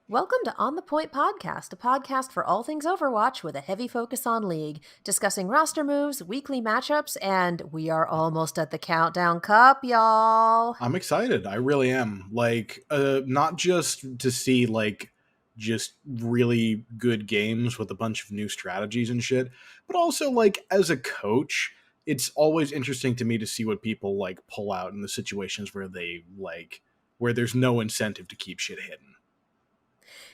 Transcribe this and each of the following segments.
Welcome to On the Point Podcast, a podcast for all things Overwatch with a heavy focus on League, discussing roster moves, weekly matchups, and we are almost at the Countdown Cup, y'all. I'm excited. I really am. Not just to see just really good games with a bunch of new strategies and shit, but also as a coach, it's always interesting to me to see what people pull out in the situations where where there's no incentive to keep shit hidden.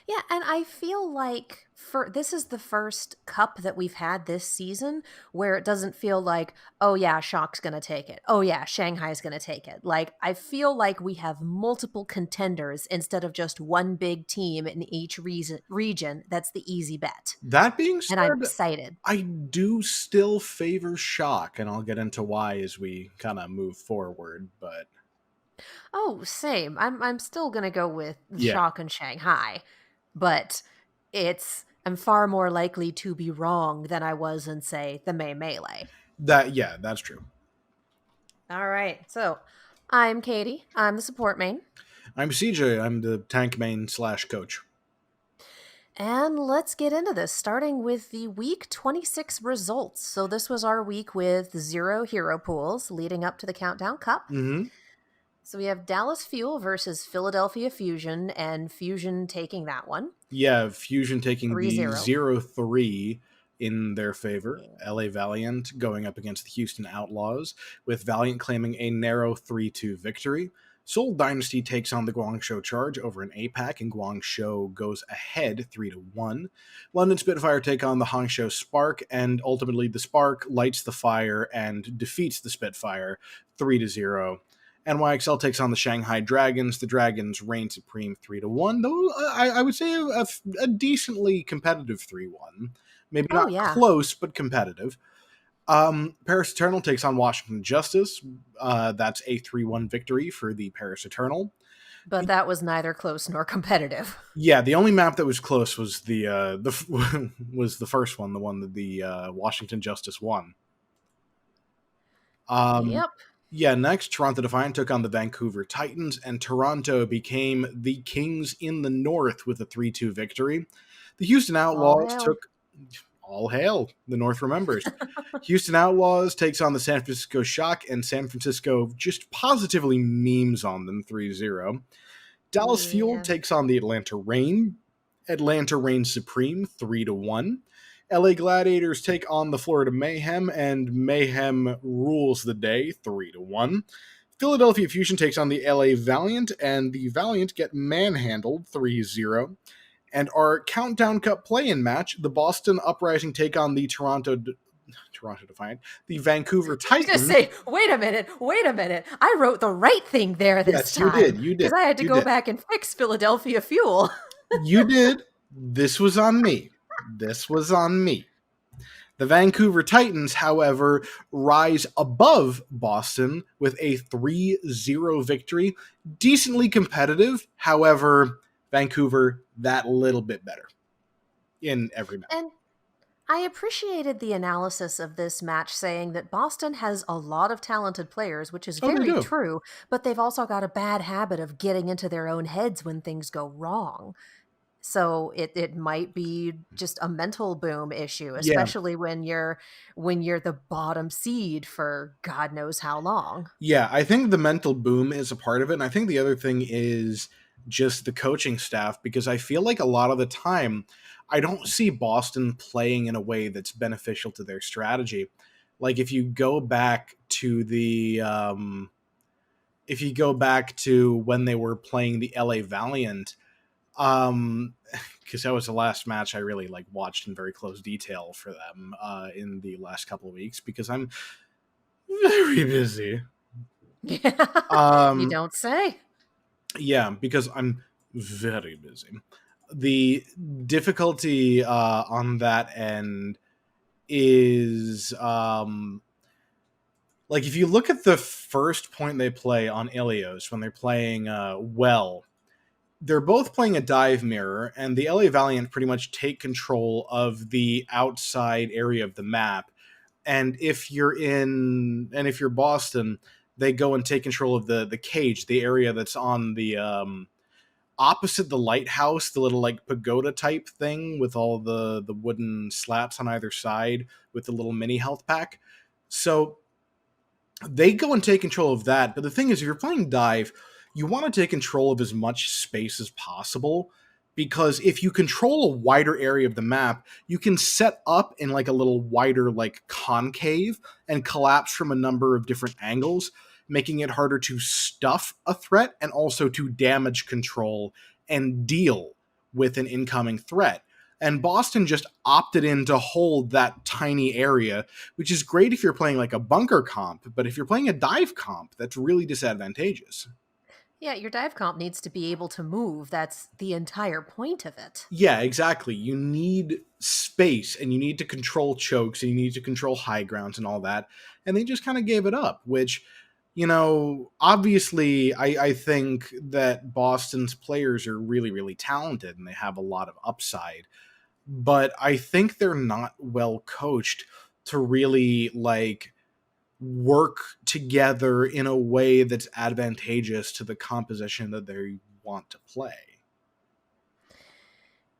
Yeah, and I feel like this is the first cup that we've had this season where it doesn't feel like, oh yeah, Shock's going to take it. Oh yeah, Shanghai's going to take it. Like, I feel like we have multiple contenders instead of just one big team in each region. That's the easy bet. That being And I'm said, excited. I do still favor Shock, and I'll get into why as we kind of move forward, but Oh, same. I'm still going to go with yeah. Shock and Shanghai, but I'm far more likely to be wrong than I was in, say, the May Melee. That's true. All right. So I'm Katie. I'm the support main. I'm CJ. I'm the tank main / coach. And let's get into this, starting with the week 26 results. So this was our week with 0 hero pools leading up to the Countdown Cup. Mm-hmm. So we have Dallas Fuel versus Philadelphia Fusion, and Fusion taking that one. Yeah, Fusion taking 3-0. the 0-3 in their favor. LA Valiant going up against the Houston Outlaws, with Valiant claiming a narrow 3-2 victory. Seoul Dynasty takes on the Guangzhou Charge over an APAC, and Guangzhou goes ahead 3-1. London Spitfire take on the Hangzhou Spark, and ultimately the Spark lights the fire and defeats the Spitfire 3-0. NYXL takes on the Shanghai Dragons. The Dragons reign supreme 3-1, though I would say a decently competitive 3-1. Maybe not close, but competitive. Paris Eternal takes on Washington Justice. That's a 3-1 victory for the Paris Eternal. But that was neither close nor competitive. Yeah, the only map that was close was the was the first one, the one that the Washington Justice won. Yep. Yeah, next, Toronto Defiant took on the Vancouver Titans, and Toronto became the Kings in the North with a 3-2 victory. The Houston Outlaws took... All hail. The North remembers. Houston Outlaws takes on the San Francisco Shock, and San Francisco just positively memes on them 3-0. Dallas Fuel takes on the Atlanta Reign. Atlanta reigns supreme 3-1. LA Gladiators take on the Florida Mayhem, and Mayhem rules the day 3-1. Philadelphia Fusion takes on the LA Valiant, and the Valiant get manhandled 3-0. And our Countdown Cup play-in match, the Boston Uprising take on the Toronto Defiant, the Vancouver Titans. I was going to say, wait a minute. I wrote the right thing there this time. Yes, you did. Because I had to go back and fix Philadelphia Fuel. You did. This was on me. The Vancouver Titans, however, rise above Boston with a 3-0 victory. Decently competitive, however, Vancouver that little bit better in every match. And I appreciated the analysis of this match saying that Boston has a lot of talented players, which is very true, but they've also got a bad habit of getting into their own heads when things go wrong. So it might be just a mental boom issue, especially when you're the bottom seed for God knows how long. Yeah, I think the mental boom is a part of it. And I think the other thing is just the coaching staff, because I feel like a lot of the time I don't see Boston playing in a way that's beneficial to their strategy. Like if you go back to when they were playing the LA Valiant, because that was the last match I really watched in very close detail for them in the last couple of weeks, because I'm very busy. You don't say. Yeah, because I'm very busy. The difficulty on that end is if you look at the first point they play on Ilios when they're playing they're both playing a dive mirror, and the LA Valiant pretty much take control of the outside area of the map. And if you're Boston, they go and take control of the cage, the area that's on the opposite the lighthouse, the little like pagoda type thing with all the wooden slats on either side with the little mini health pack. So they go and take control of that. But the thing is, if you're playing dive, you want to take control of as much space as possible, because if you control a wider area of the map, you can set up in like a little wider like concave and collapse from a number of different angles, making it harder to stuff a threat and also to damage control and deal with an incoming threat. And Boston just opted in to hold that tiny area, which is great if you're playing like a bunker comp, but if you're playing a dive comp, that's really disadvantageous. Yeah, your dive comp needs to be able to move. That's the entire point of it. Yeah, exactly. You need space and you need to control chokes and you need to control high grounds and all that. And they just kind of gave it up, which, obviously I think that Boston's players are really, really talented and they have a lot of upside. But I think they're not well coached to really like work together in a way that's advantageous to the composition that they want to play.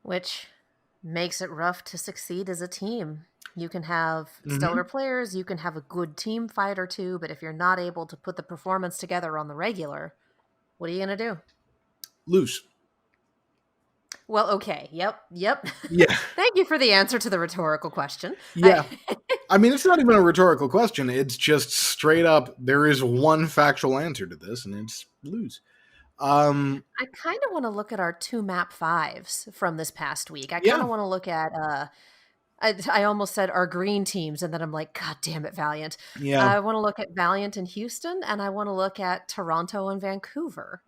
Which makes it rough to succeed as a team. You can have Mm-hmm. stellar players, you can have a good team fight or two, but if you're not able to put the performance together on the regular, what are you going to do? Lose. Well, okay. Yep. Yeah. Thank you for the answer to the rhetorical question. Yeah. I mean, it's not even a rhetorical question. It's just straight up, there is one factual answer to this, and it's lose. I kind of want to look at our 2 map 5s from this past week. I kind Yeah. of want to look at I almost said our green teams, and then I'm like, God damn it, Valiant. Yeah. I want to look at Valiant and Houston, and I want to look at Toronto and Vancouver.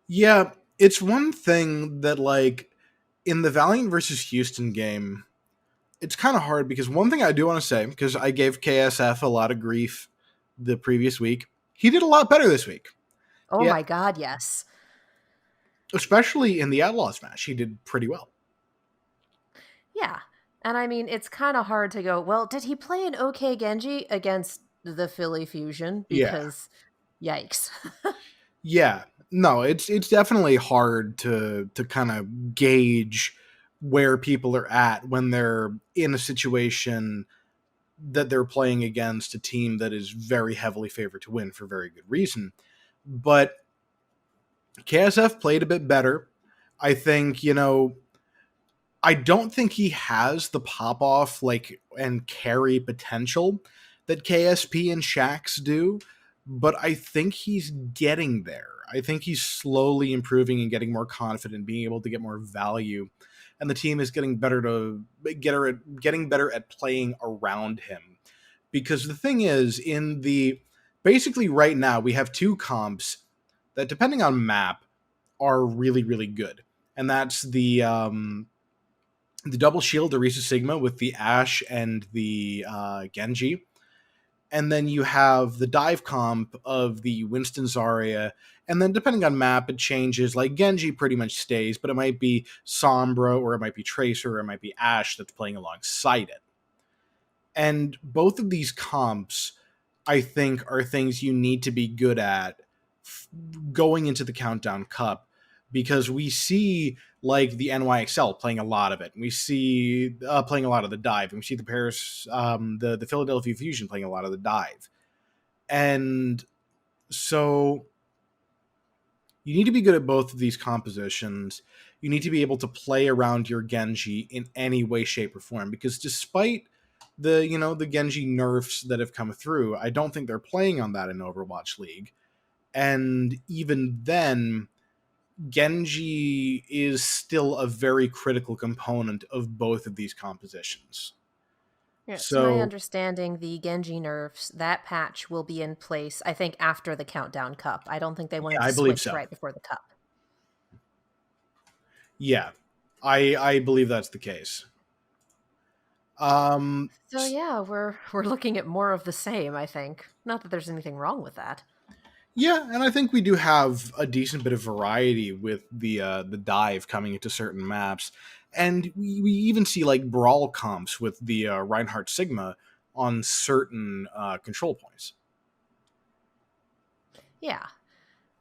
Yeah. It's one thing that, like, in the Valiant versus Houston game, it's kind of hard because one thing I do want to say, because I gave KSF a lot of grief the previous week, he did a lot better this week. Oh Yeah. my God, yes. Especially in the Outlaws match, he did pretty well. Yeah. And I mean, it's kind of hard to go, well, did he play an okay Genji against the Philly Fusion? Yeah. Because, yikes. Yeah. No, it's definitely hard to kind of gauge where people are at when they're in a situation that they're playing against a team that is very heavily favored to win for very good reason. But KSF played a bit better. I think, I don't think he has the pop off like and carry potential that KSP and Shax do, but I think he's getting there. I think he's slowly improving and getting more confident, being able to get more value, and the team is getting better at playing around him. Because the thing is, basically right now we have two comps that, depending on map, are really, really good, and that's the double shield, the Risa Sigma with the Ashe and the Genji. And then you have the dive comp of the Winston Zarya. And then depending on map, it changes. Like Genji pretty much stays, but it might be Sombra, or it might be Tracer, or it might be Ashe that's playing alongside it. And both of these comps, I think, are things you need to be good at going into the Countdown Cup, because we see like the NYXL playing a lot of it. We see playing a lot of the dive, and we see the Paris, the Philadelphia Fusion playing a lot of the dive. And so you need to be good at both of these compositions. You need to be able to play around your Genji in any way, shape, or form, because despite the Genji nerfs that have come through, I don't think they're playing on that in Overwatch League. And even then, Genji is still a very critical component of both of these compositions. Yeah, to my So, understanding, the Genji nerfs, that patch will be in place, I think, after the Countdown Cup. I don't think they wanted yeah, I to believe switch so. right before the Cup. Yeah, I believe that's the case. So yeah, we're looking at more of the same, I think. Not that there's anything wrong with that. Yeah, and I think we do have a decent bit of variety with the dive coming into certain maps, and we even see like brawl comps with the Reinhardt Sigma on certain control points. Yeah.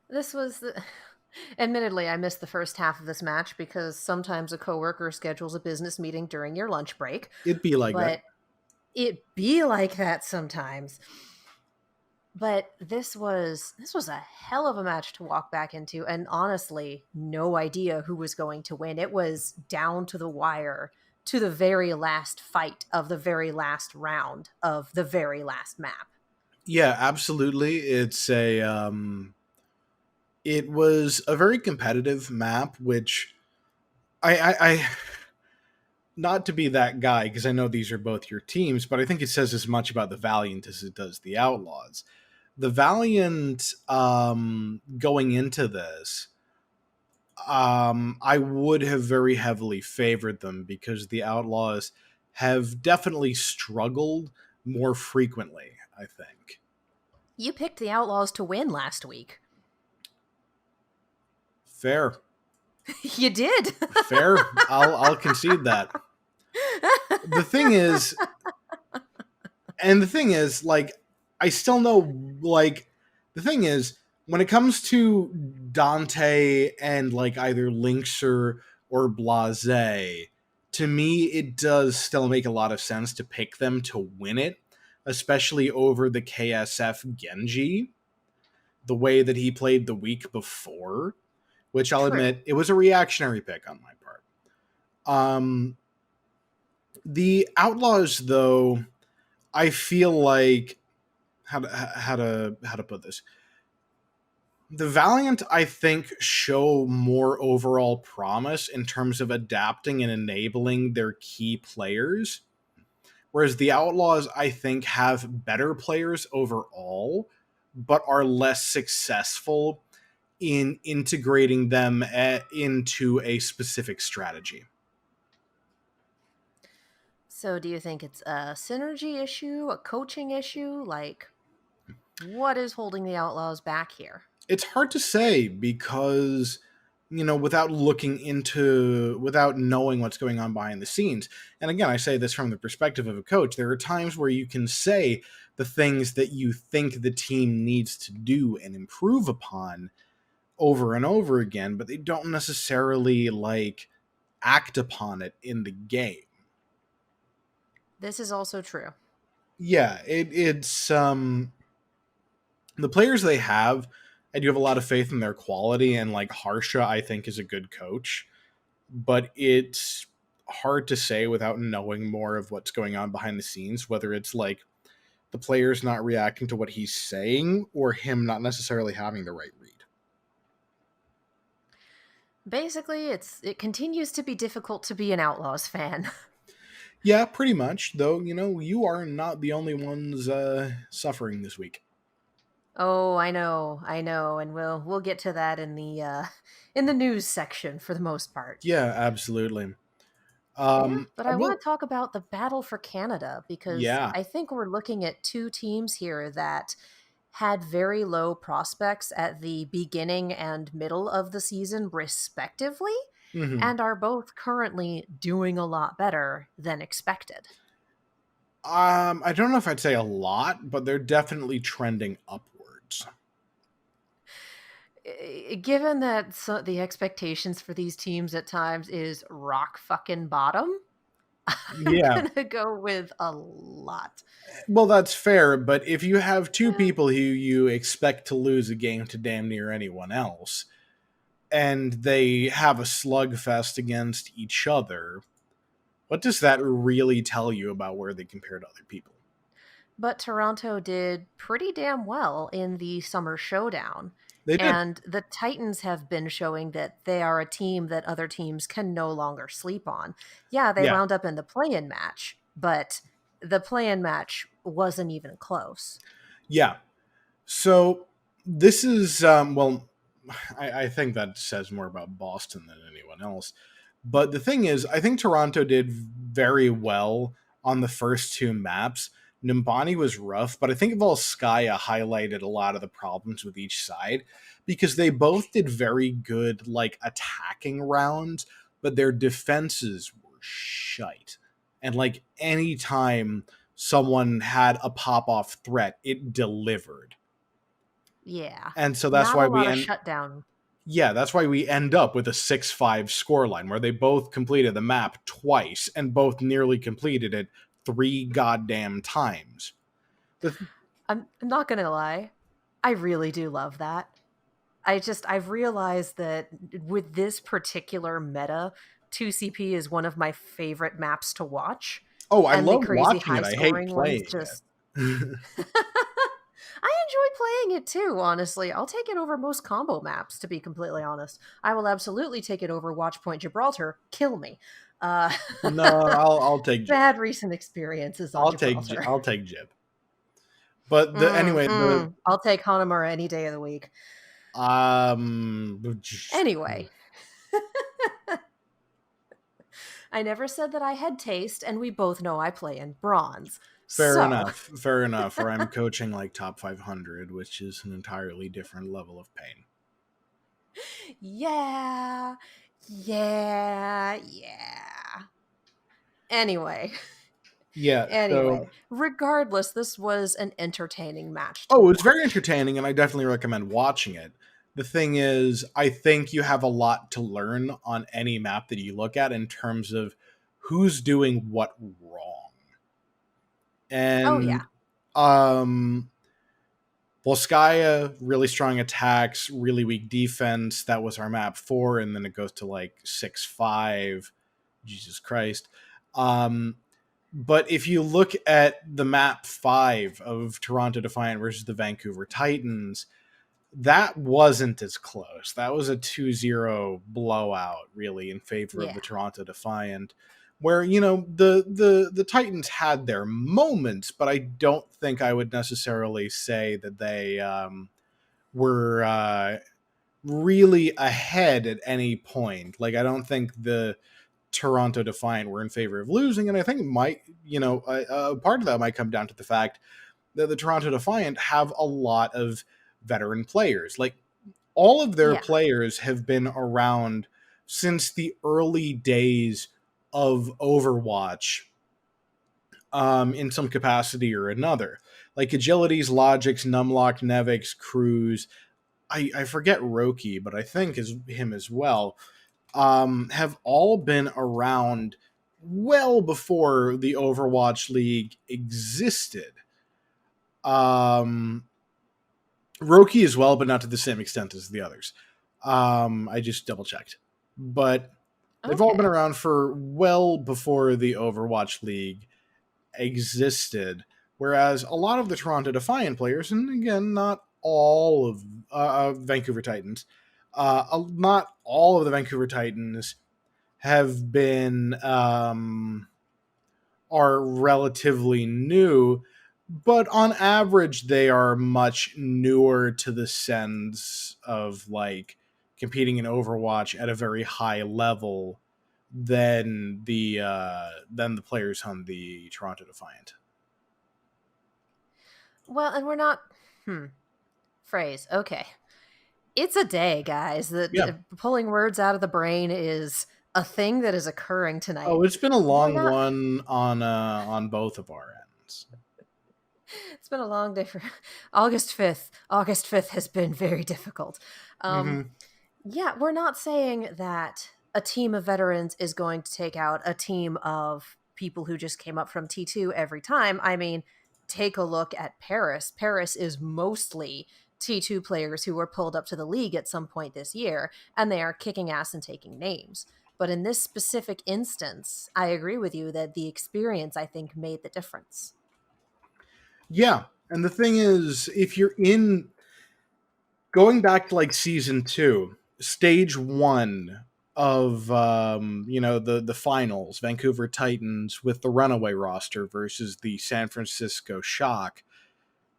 This was the Admittedly, I missed the first half of this match because sometimes a coworker schedules a business meeting during your lunch break, It'd be like that. but it be like that sometimes. But this was a hell of a match to walk back into, and honestly, no idea who was going to win. It was down to the wire, to the very last fight of the very last round of the very last map. Yeah, absolutely. It was a very competitive map, which I not to be that guy because I know these are both your teams, but I think it says as much about the Valiant as it does the Outlaws. The Valiant, going into this, I would have very heavily favored them because the Outlaws have definitely struggled more frequently, I think. You picked the Outlaws to win last week. Fair. You did. Fair. I'll concede that. The thing is, like, I still know, like, the thing is, when it comes to Dante and, like, either Linkser or Blase, to me, it does still make a lot of sense to pick them to win it, especially over the KSF Genji, the way that he played the week before, which I'll True. admit, it was a reactionary pick on my part. The Outlaws, though, I feel like how to put this. The Valiant, I think, show more overall promise in terms of adapting and enabling their key players, whereas the Outlaws, I think, have better players overall, but are less successful in integrating them into a specific strategy. So, do you think it's a synergy issue, a coaching issue? Like, what is holding the Outlaws back here? It's hard to say because, without without knowing what's going on behind the scenes. And again, I say this from the perspective of a coach. There are times where you can say the things that you think the team needs to do and improve upon over and over again, but they don't necessarily like act upon it in the game. This is also true. Yeah, it's the players they have, I do have a lot of faith in their quality, and like Harsha, I think, is a good coach, but it's hard to say without knowing more of what's going on behind the scenes, whether it's like the players not reacting to what he's saying or him not necessarily having the right read. Basically, it continues to be difficult to be an Outlaws fan. Yeah, pretty much, though, you are not the only ones suffering this week. Oh, I know, and we'll get to that in the news section for the most part. Yeah, absolutely. Yeah, but I want Well, to talk about the battle for Canada because yeah. I think we're looking at two teams here that had very low prospects at the beginning and middle of the season, respectively, Hmm. and are both currently doing a lot better than expected. I don't know if I'd say a lot, but they're definitely trending upwards. Given that the expectations for these teams at times is rock fucking bottom, I'm Yeah. gonna go with a lot. Well, that's fair, but if you have two Eh, people who you expect to lose a game to damn near anyone else, and they have a slugfest against each other, what does that really tell you about where they compare to other people? But Toronto did pretty damn well in the summer showdown. They did. And the Titans have been showing that they are a team that other teams can no longer sleep on. Yeah, they Yeah. wound up in the play-in match, but the play-in match wasn't even close. Yeah. So this is, well, I think that says more about Boston than anyone else. But the thing is, I think Toronto did very well on the first two maps. Nimbani was rough, but I think Volskaya highlighted a lot of the problems with each side because they both did very good, like, attacking rounds, but their defenses were shite. And, like, anytime someone had a pop off threat, it delivered. Yeah. And so that's Not why a we lot of end. shutdown. Yeah, that's why we end up with a 6-5 scoreline where they both completed the map twice and both nearly completed it 3 goddamn times. I'm not gonna lie, I really do love that. I've realized that with this particular meta, 2CP is one of my favorite maps to watch, Oh, I and the love crazy watching high it. I hate scoring ones playing just it. I enjoy playing it too, honestly. I'll take it over most combo maps, to be completely honest. I will absolutely take it over Watchpoint Gibraltar. Kill me. Uh, No, I'll take Jib. bad recent experiences on Gibraltar. I'll take Jib. But the I'll take Hanamura any day of the week. um Anyway, I never said that I had taste, and we both know I play in bronze. fair So, enough. Fair enough. Or I'm coaching like top 500, which is an entirely different level of pain. yeah, yeah. Anyway, Yeah, so regardless, this was an entertaining match to oh, it was very watch. entertaining, and I definitely recommend watching it. The thing is, I think you have a lot to learn on any map that you look at in terms of who's doing what wrong. Oh, And yeah. Volskaya, really strong attacks, really weak defense. That was our map 4, and then it goes to like 6-5. Jesus Christ. But if you look at the map 5 of Toronto Defiant versus the Vancouver Titans, that wasn't as close. That was a 2-0 blowout, really, in favor of Yeah. the Toronto Defiant, where, the Titans had their moments, but I don't think I would necessarily say that they were really ahead at any point. Like, I don't think the Toronto Defiant were in favor of losing, and I think it might, a part of that might come down to the fact that the Toronto Defiant have a lot of veteran players. Like, all of their Yeah. players have been around since the early days of Overwatch, in some capacity or another. Like Agilities, Logics, Numlock, Nevix, Cruz. I forget Roki, but I think is him as well. Have all been around well before the Overwatch League existed. Roki as well, but not to the same extent as the others. I just double checked. But they've all been Okay. around for well before the Overwatch League existed. Whereas a lot of the Toronto Defiant players, and again, not all of Vancouver Titans, not all of the Vancouver Titans have been are relatively new, but on average they are much newer to the sense of like competing in Overwatch at a very high level than the players on the Toronto Defiant. Well, and we're not. Phrase. Okay. It's a day, guys. Yeah. Pulling words out of the brain is a thing that is occurring Oh, tonight. it's been a We're long not. one on both of our ends. It's been a long day for August 5th. August 5th has been very difficult. Um, Mm-hmm. yeah, we're not saying that a team of veterans is going to take out a team of people who just came up from T2 every time. I mean, take a look at Paris. Paris is mostly T2 players who were pulled up to the league at some point this year, and they are kicking ass and taking names. But in this specific instance, I agree with you that the experience, I think, made the difference. Yeah, and the thing is, if you're in going back to like season 2, stage 1 of the finals, Vancouver Titans with the runaway roster versus the San Francisco Shock,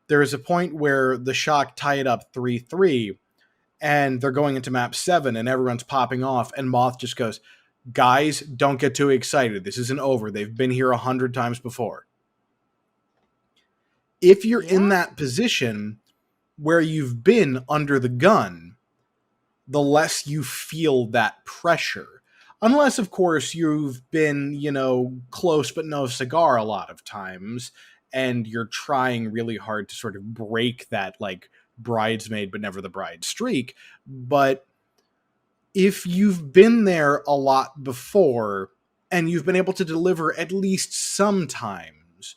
there is a point where the Shock tie it up 3-3, and they're going into map 7 and everyone's popping off, and Moth just goes, guys, don't get too excited, this isn't over, they've been here 100 times before. If you're in Yeah. that position where you've been under the gun, the less you feel that pressure. Unless, of course, you've been, close but no cigar a lot of times, and you're trying really hard to sort of break that, like, bridesmaid but never the bride streak. But if you've been there a lot before and you've been able to deliver at least sometimes,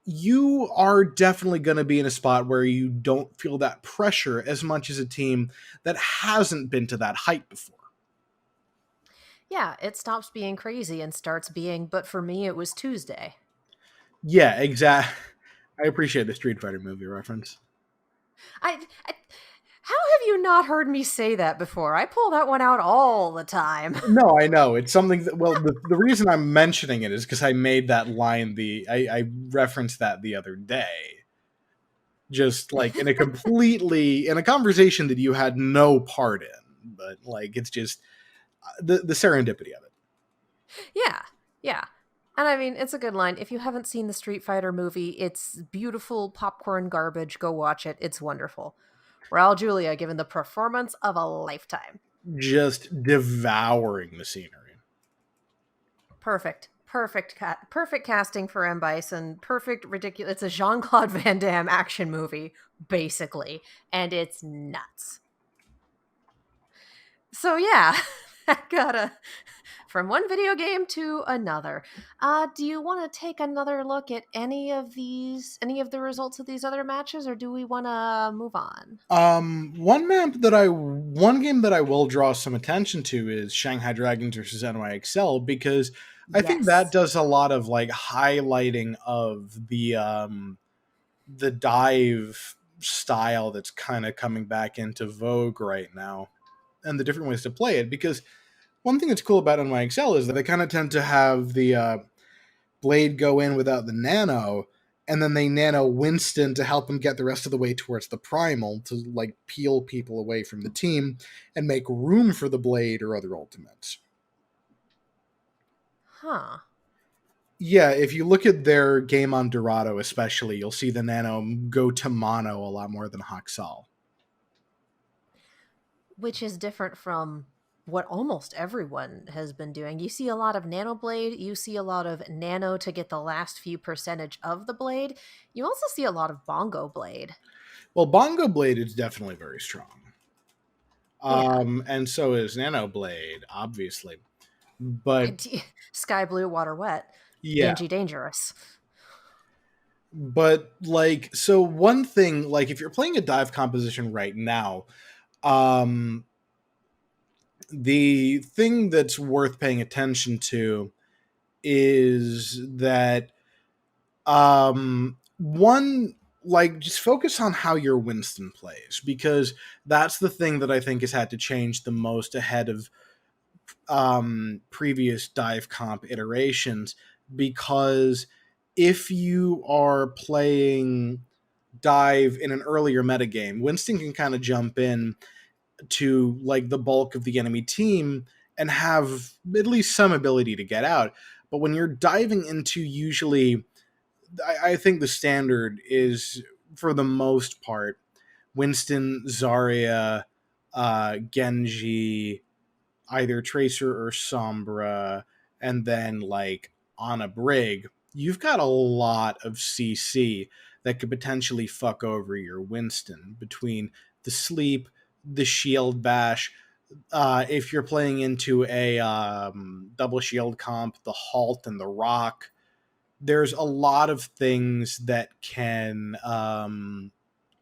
you are definitely going to be in a spot where you don't feel that pressure as much as a team that hasn't been to that height before. Yeah, it stops being crazy and starts being, but for me, it was Tuesday. Yeah, exactly. I appreciate the Street Fighter movie reference. I how have you not heard me say that before? I pull that one out all the time. No, I know. It's something that, well, the reason I'm mentioning it is because I made that line, I referenced that the other day. Just like in a conversation that you had no part in, but like it's just the serendipity of it. Yeah, yeah. And I mean, it's a good line. If you haven't seen the Street Fighter movie, it's beautiful popcorn garbage. Go watch it. It's wonderful. Raul Julia given the performance of a lifetime. Just devouring the scenery. Perfect. Perfect casting for M. Bison. Perfect, ridiculous. It's a Jean Claude Van Damme action movie, basically. And it's nuts. So, yeah, I gotta from one video game to another. Do you want to take another look at any of the results of these other matches, or do we want to move on? One game that I will draw some attention to is Shanghai Dragons versus NYXL, because I think that Yes. does a lot of like highlighting of the dive style that's kind of coming back into vogue right now, and the different ways to play it. Because one thing that's cool about NYXL is that they kind of tend to have the blade go in without the nano, and then they nano Winston to help him get the rest of the way towards the primal to like peel people away from the team and make room for the blade or other ultimates. Huh. Yeah, if you look at their game on Dorado especially, you'll see the nano go to mono a lot more than Haksal. Which is different from what almost everyone has been doing. You see a lot of nano blade, you see a lot of nano to get the last few percentage of the blade. You also see a lot of bongo blade. Well, Bongo Blade is definitely very strong. Yeah. And so is Nano Blade, obviously. But Sky blue, water wet. yeah, Genji dangerous. but like, so one thing, like if you're playing a dive composition right now, um, the thing that's worth paying attention to is that one, like just focus on how your Winston plays, because that's the thing that I think has had to change the most ahead of previous dive comp iterations. Because if you are playing dive in an earlier metagame, Winston can kind of jump in to like the bulk of the enemy team and have at least some ability to get out. But when you're diving into, usually I think the standard is, for the most part, Winston, Zarya, Genji, either Tracer or Sombra, and then like on a Brig. You've got a lot of CC that could potentially fuck over your Winston between the sleep, the shield bash. If you're playing into a double shield comp, the halt and the rock, there's a lot of things that can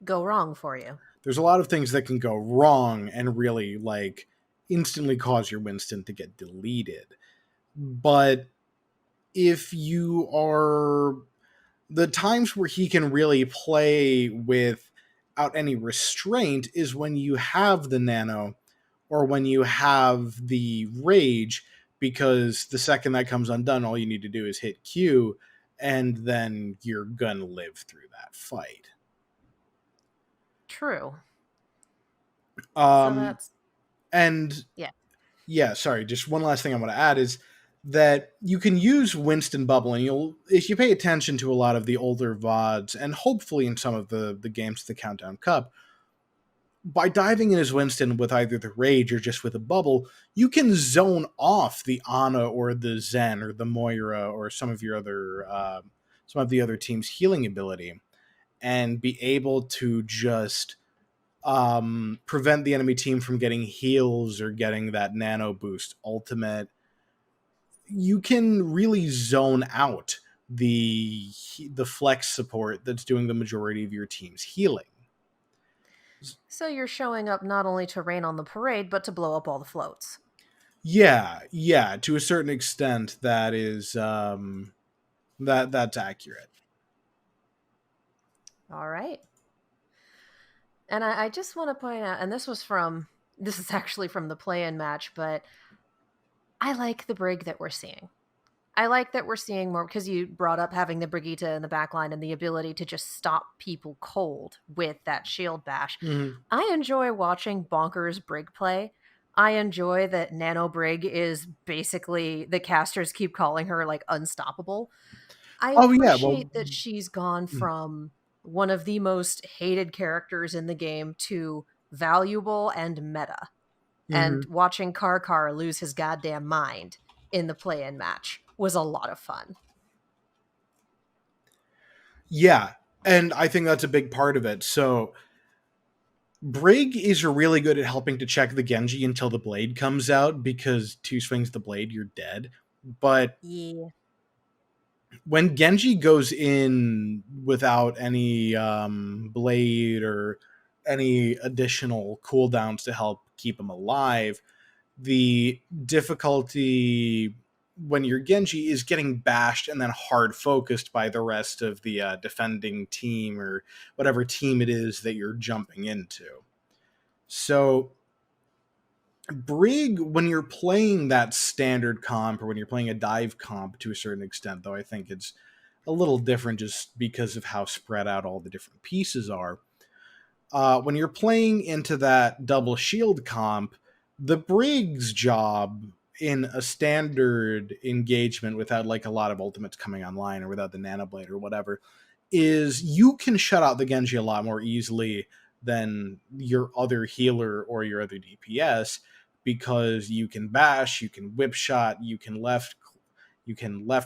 Go wrong for you. there's a lot of things that can go wrong and really like instantly cause your Winston to get deleted. But if you are, the times where he can really play without any restraint is when you have the nano or when you have the rage, because the second that comes undone, all you need to do is hit Q and then you're gonna live through that fight. True. So Um, that's and yeah. yeah, sorry, just one last thing I want to add is that you can use Winston Bubble, and you'll, if you pay attention to a lot of the older VODs, and hopefully in some of the games of the Countdown Cup, by diving in as Winston with either the Rage or just with a Bubble, you can zone off the Ana or the Zen or the Moira or some of the other team's healing ability, and be able to just prevent the enemy team from getting heals or getting that nano boost ultimate. You can really zone out the flex support that's doing the majority of your team's healing. So you're showing up not only to rain on the parade, but to blow up all the floats. Yeah, to a certain extent, that is that's accurate. All right. And I just want to point out, and this is actually from the play-in match, but I like the Brig that we're seeing. I like that we're seeing more, because you brought up having the Brigitte in the backline and the ability to just stop people cold with that shield bash. Mm-hmm. I enjoy watching bonkers Brig play. I enjoy that Nano Brig is basically, the casters keep calling her like unstoppable. I Oh yeah, well, appreciate that she's gone from one of the most hated characters in the game to valuable and meta. And mm-hmm. watching Karkar lose his goddamn mind in the play-in match was a lot of fun. Yeah, and I think that's a big part of it. So Brig is really good at helping to check the Genji until the blade comes out, because 2 swings the blade, you're dead. But Yeah. when Genji goes in without any blade or any additional cooldowns to help keep him alive, the difficulty when you're Genji is getting bashed and then hard focused by the rest of the defending team, or whatever team it is that you're jumping into. So Brig, when you're playing that standard comp, or when you're playing a dive comp to a certain extent, though I think it's a little different just because of how spread out all the different pieces are. When you're playing into that double shield comp, the Brig's job in a standard engagement without like a lot of ultimates coming online, or without the nanoblade or whatever, is you can shut out the Genji a lot more easily than your other healer or your other DPS, because you can bash, you can whip shot, you can left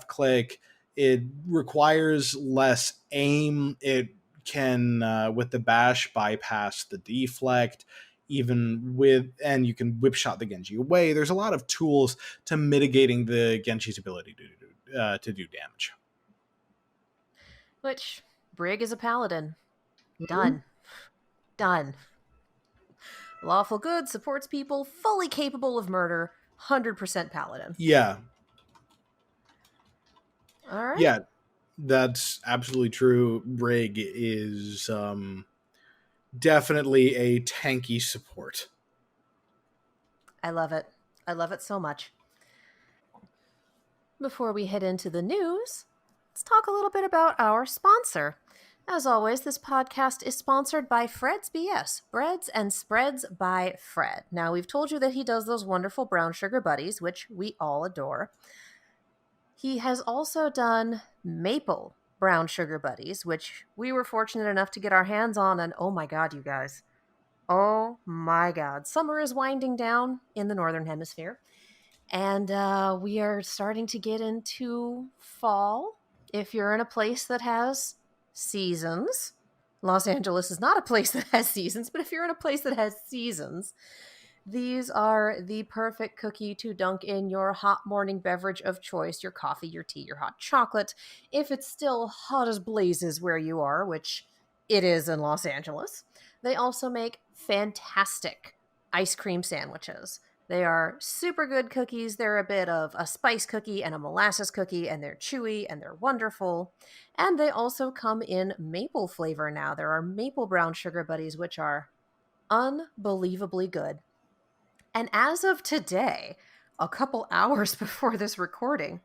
click. It requires less aim. It can with the bash bypass the deflect, and you can whip shot the Genji away. There's a lot of tools to mitigating the Genji's ability to do damage. Which, Brig is a paladin. Mm-hmm. Done. Lawful good, supports people, fully capable of murder, 100% paladin. Yeah. All right. Yeah, that's absolutely true. Brig is definitely a tanky support. I love it. I love it so much. Before we head into the news, let's talk a little bit about our sponsor. As always, this podcast is sponsored by Fred's BS, Breads and Spreads by Fred. Now, we've told you that he does those wonderful brown sugar buddies, which we all adore. He has also done maple brown sugar buddies, which we were fortunate enough to get our hands on, and oh my god, you guys. Oh my god. Summer is winding down in the Northern Hemisphere, and we are starting to get into fall. If you're in a place that has seasons, Los Angeles is not a place that has seasons, but if you're in a place that has seasons, these are the perfect cookie to dunk in your hot morning beverage of choice, your coffee, your tea, your hot chocolate. If it's still hot as blazes where you are, which it is in Los Angeles, they also make fantastic ice cream sandwiches. They are super good cookies. They're a bit of a spice cookie and a molasses cookie, and they're chewy and they're wonderful. And they also come in maple flavor now. There are maple brown sugar buddies, which are unbelievably good. And as of today, a couple hours before this recording,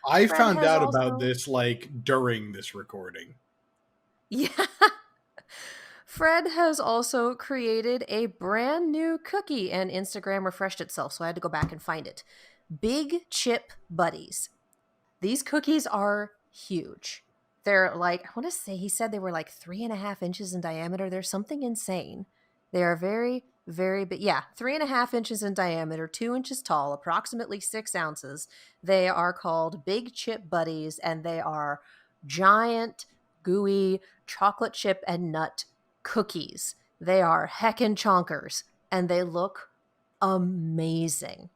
I Fred found has out about also... this like during this recording. Yeah. Fred has also created a brand new cookie, and Instagram refreshed itself, so I had to go back and find it. Big Chip Buddies. These cookies are huge. They're like, I want to say he said they were like 3.5 inches in diameter. They're something insane. They are very, very big. Yeah, 3.5 inches in diameter, 2 inches tall, approximately 6 ounces. They are called Big Chip Buddies, and they are giant, gooey chocolate chip and nut cookies. They are heckin' chonkers, and they look amazing.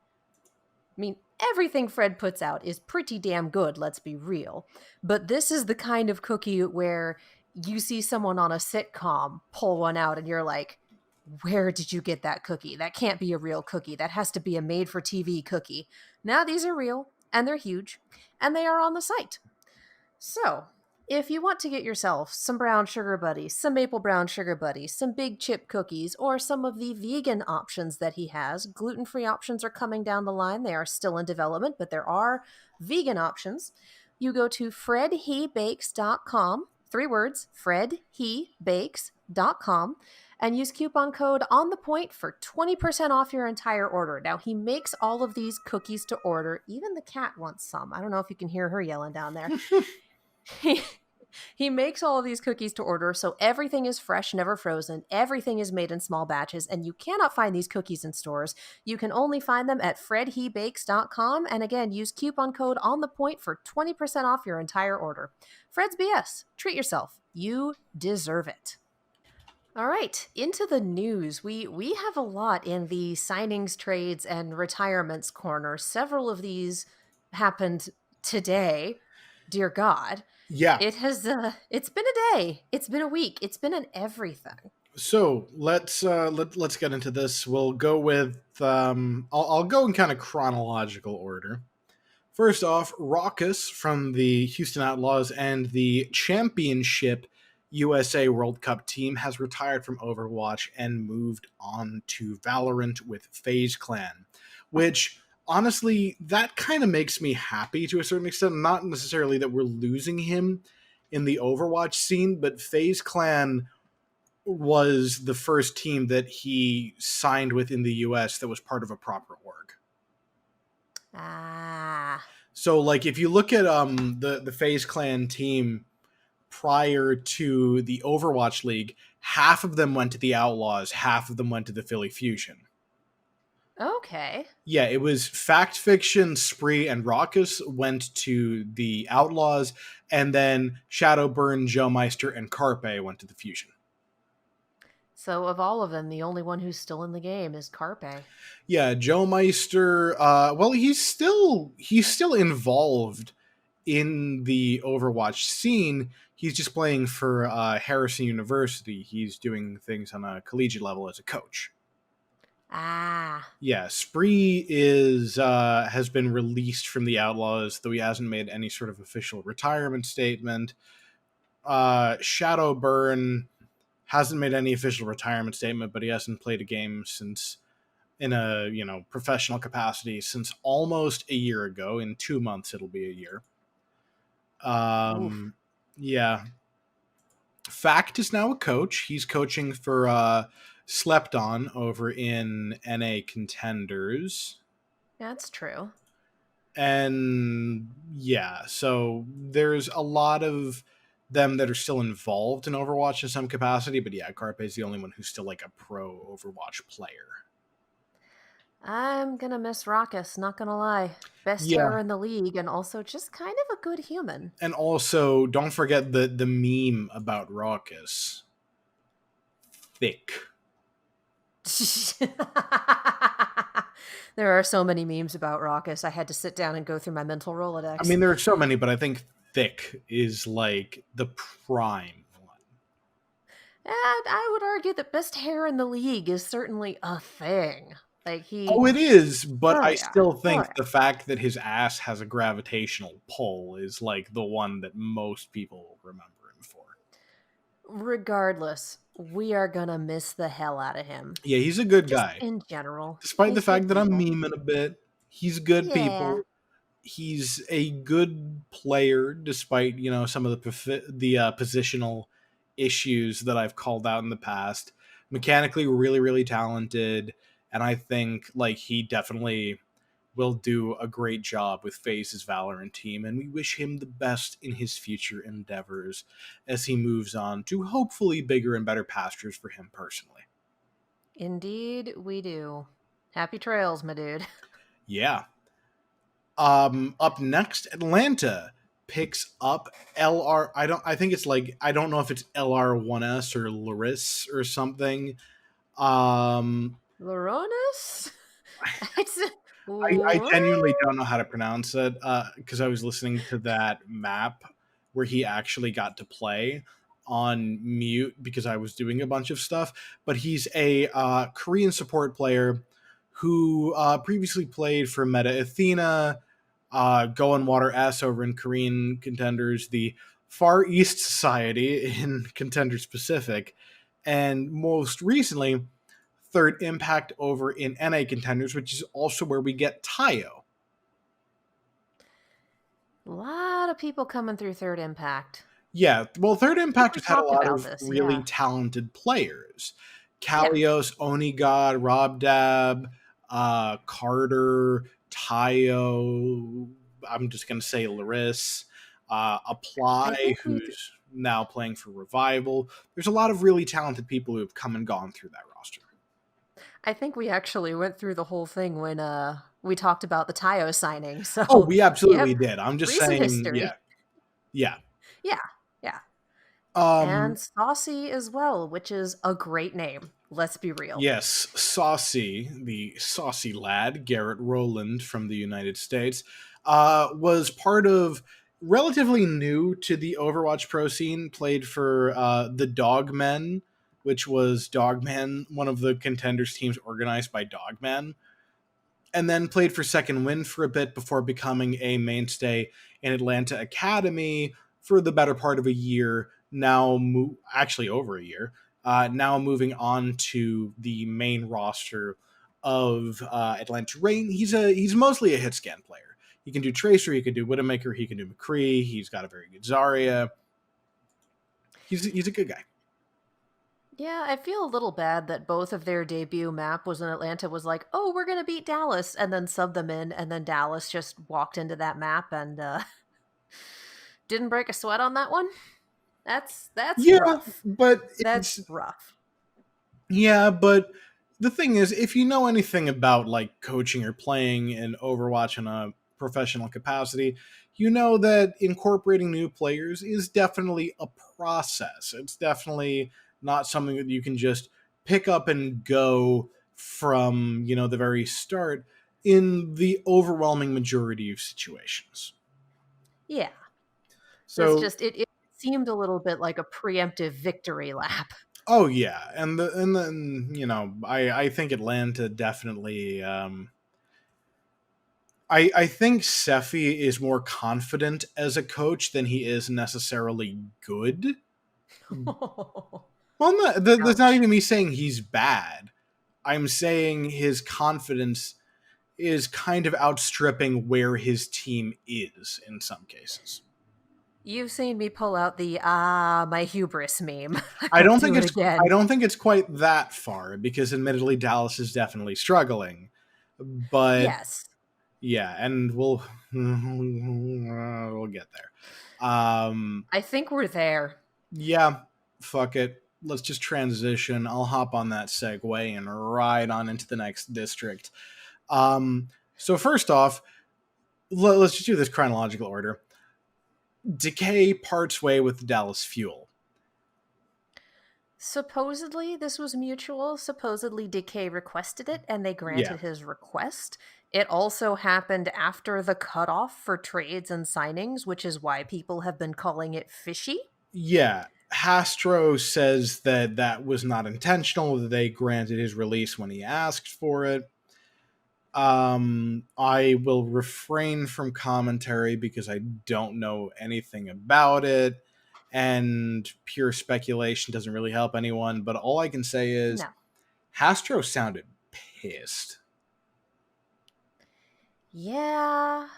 I mean, everything Fred puts out is pretty damn good, let's be real. But this is the kind of cookie where you see someone on a sitcom pull one out and you're like, where did you get that cookie? That can't be a real cookie. That has to be a made for TV cookie. Now, these are real, and they're huge, and they are on the site. So, if you want to get yourself some brown sugar buddies, some maple brown sugar buddies, some big chip cookies, or some of the vegan options that he has, gluten free options are coming down the line. They are still in development, but there are vegan options. You go to fredhebakes.com, 3 words, fredhebakes.com, and use coupon code on the point for 20% off your entire order. Now, he makes all of these cookies to order. Even the cat wants some. I don't know if you can hear her yelling down there. He makes all of these cookies to order, so everything is fresh, never frozen. Everything is made in small batches, and you cannot find these cookies in stores. You can only find them at fredhebakes.com, and again, use coupon code on the point for 20% off your entire order. Fred's BS. Treat yourself. You deserve it. All right, into the news. We have a lot in the signings, trades, and retirements corner. Several of these happened today. Dear God. Yeah. It's been a day. It's been a week. It's been an everything. So let's get into this. We'll go with I'll go in kind of chronological order. First off, Raucus from the Houston Outlaws and the championship USA World Cup team has retired from Overwatch and moved on to Valorant with FaZe Clan, which honestly, that kind of makes me happy to a certain extent. Not necessarily that we're losing him in the Overwatch scene, but FaZe Clan was the first team that he signed with in the US that was part of a proper org. So, like, if you look at the FaZe Clan team prior to the Overwatch League, half of them went to the Outlaws, half of them went to the Philly Fusion. Okay. Yeah, it was Fact Fiction, Spree, and Raucus went to the Outlaws, and then Shadowburn, Joe Meister, and Carpe went to the Fusion. So of all of them, the only one who's still in the game is Carpe. Yeah, Joe Meister. Well, he's still involved in the Overwatch scene. He's just playing for Harrison University. He's doing things on a collegiate level as a coach. Yeah, Spree has been released from the Outlaws, though he hasn't made any sort of official retirement statement. Shadowburn hasn't made any official retirement statement, but he hasn't played a game since in a professional capacity since almost a year ago. In 2 months it'll be a year. Yeah. Fact is now a coach. He's coaching for Slept On over in NA Contenders. That's true. And yeah, so there's a lot of them that are still involved in Overwatch in some capacity, but yeah, Carpe is the only one who's still like a pro Overwatch player. I'm gonna miss Raucus, not gonna lie. Best terror in the league, and also just kind of a good human. And also, don't forget the meme about Raucus. Thick. There are so many memes about Raucus. I had to sit down and go through my mental Rolodex. I mean, there are so many, but I think thick is like the prime one. And I would argue that best hair in the league is certainly a thing. Like it is, but I still think the fact that his ass has a gravitational pull is like the one that most people remember him for. Regardless, we are gonna miss the hell out of him. Yeah, he's a good guy. In general. Despite the fact that I'm memeing a bit, he's good people. He's a good player, despite, some of the positional issues that I've called out in the past. Mechanically, really, really talented. And I think like he definitely will do a great job with FaZe's Valorant team, and we wish him the best in his future endeavors as he moves on to hopefully bigger and better pastures for him personally. Indeed, we do. Happy trails, my dude. Yeah. Up next, Atlanta. picks up LR. I think it's like, I don't know if it's LR1S or Laris or something. Lauronis? It's I what? genuinely don't know how to pronounce it, because I was listening to that map where he actually got to play on mute because I was doing a bunch of stuff. But he's a Korean support player who previously played for Meta Athena, Go and Water S over in Korean Contenders, the Far East Society in Contenders Pacific, and most recently Third Impact over in NA Contenders, which is also where we get Tayo. A lot of people coming through Third Impact. Yeah, well, Third I think Impact we has had a talked lot about of this, really yeah. talented players. Yeah. Kalios, Onigod, Rob Dab, Carter, Tayo, I'm just going to say Laris, I Apply, think we who's now playing for Revival. There's a lot of really talented people who have come and gone through that roster. I think we actually went through the whole thing when we talked about the Tayo signing. Oh, So, we yep, absolutely did. I'm just recent saying, yeah. history. Yeah. Yeah. Yeah. Um, And Saucy as well, which is a great name. Let's be real. yes, Saucy, the saucy lad, Garrett Rowland from the United States, was part of relatively new to the Overwatch Pro scene, played for the Dogmen, which was Dogman, one of the contenders teams organized by Dogman, and then played for Second Wind for a bit before becoming a mainstay in Atlanta Academy for the better part of a year. Now, actually over a year. Now moving on to the main roster of Atlanta Reign. He's mostly a hit scan player. He can do Tracer, he can do Widowmaker, he can do McCree. He's got a very good Zarya. He's a good guy. Yeah, I feel a little bad that both of their debut map was in Atlanta was like, oh, we're going to beat Dallas, and then sub them in, and then Dallas just walked into that map and didn't break a sweat on that one. That's Yeah, rough. but That's rough. yeah, but the thing is, if you know anything about like coaching or playing in Overwatch in a professional capacity, you know that incorporating new players is definitely a process. It's definitely not something that you can just pick up and go from, the very start in the overwhelming majority of situations. Yeah. That's So, just it seemed a little bit like a preemptive victory lap. oh yeah, and then I think Atlanta definitely. I think Sephi is more confident as a coach than he is necessarily good. Well, that's not Ouch. even me saying he's bad. I'm saying his confidence is kind of outstripping where his team is in some cases. You've seen me pull out the my hubris meme. I I won't don't think do it it's I again. don't think it's quite that far because admittedly Dallas is definitely struggling. But Yes. yeah, and we'll get there. I think we're there. Yeah, fuck it. Let's just transition. I'll hop on that segue and ride on into the next district. So first off, let's just do this chronological order. Decay parts way with the Dallas Fuel. Supposedly, this was mutual. Supposedly, Decay requested it and they Yeah. granted his request. It also happened after the cutoff for trades and signings, which is why people have been calling it fishy. Yeah. Hastro says that that was not intentional, that they granted his release when he asked for it. I will refrain from commentary because I don't know anything about it, and pure speculation doesn't really help anyone. But all I can say is No. Hastro sounded pissed. Yeah.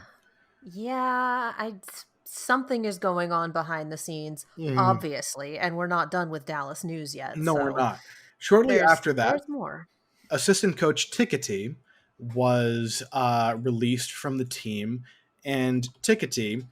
Yeah, something is going on behind the scenes, Mm, obviously, and we're not done with Dallas news yet. no, we're So not. Shortly after that, there's more. assistant coach Tickety was released from the team, and Tickety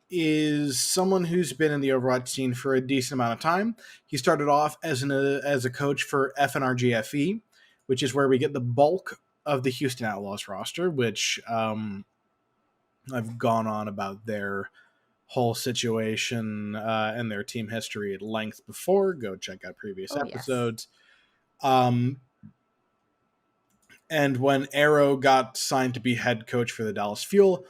is someone who's been in the Overwatch scene for a decent amount of time. He started off as a coach for FNRGFE, which is where we get the bulk of the Houston Outlaws roster, which I've gone on about their whole situation and their team history at length before. Go check out previous Oh, yes. episodes. Um, and when Arrow got signed to be head coach for the Dallas Fuel,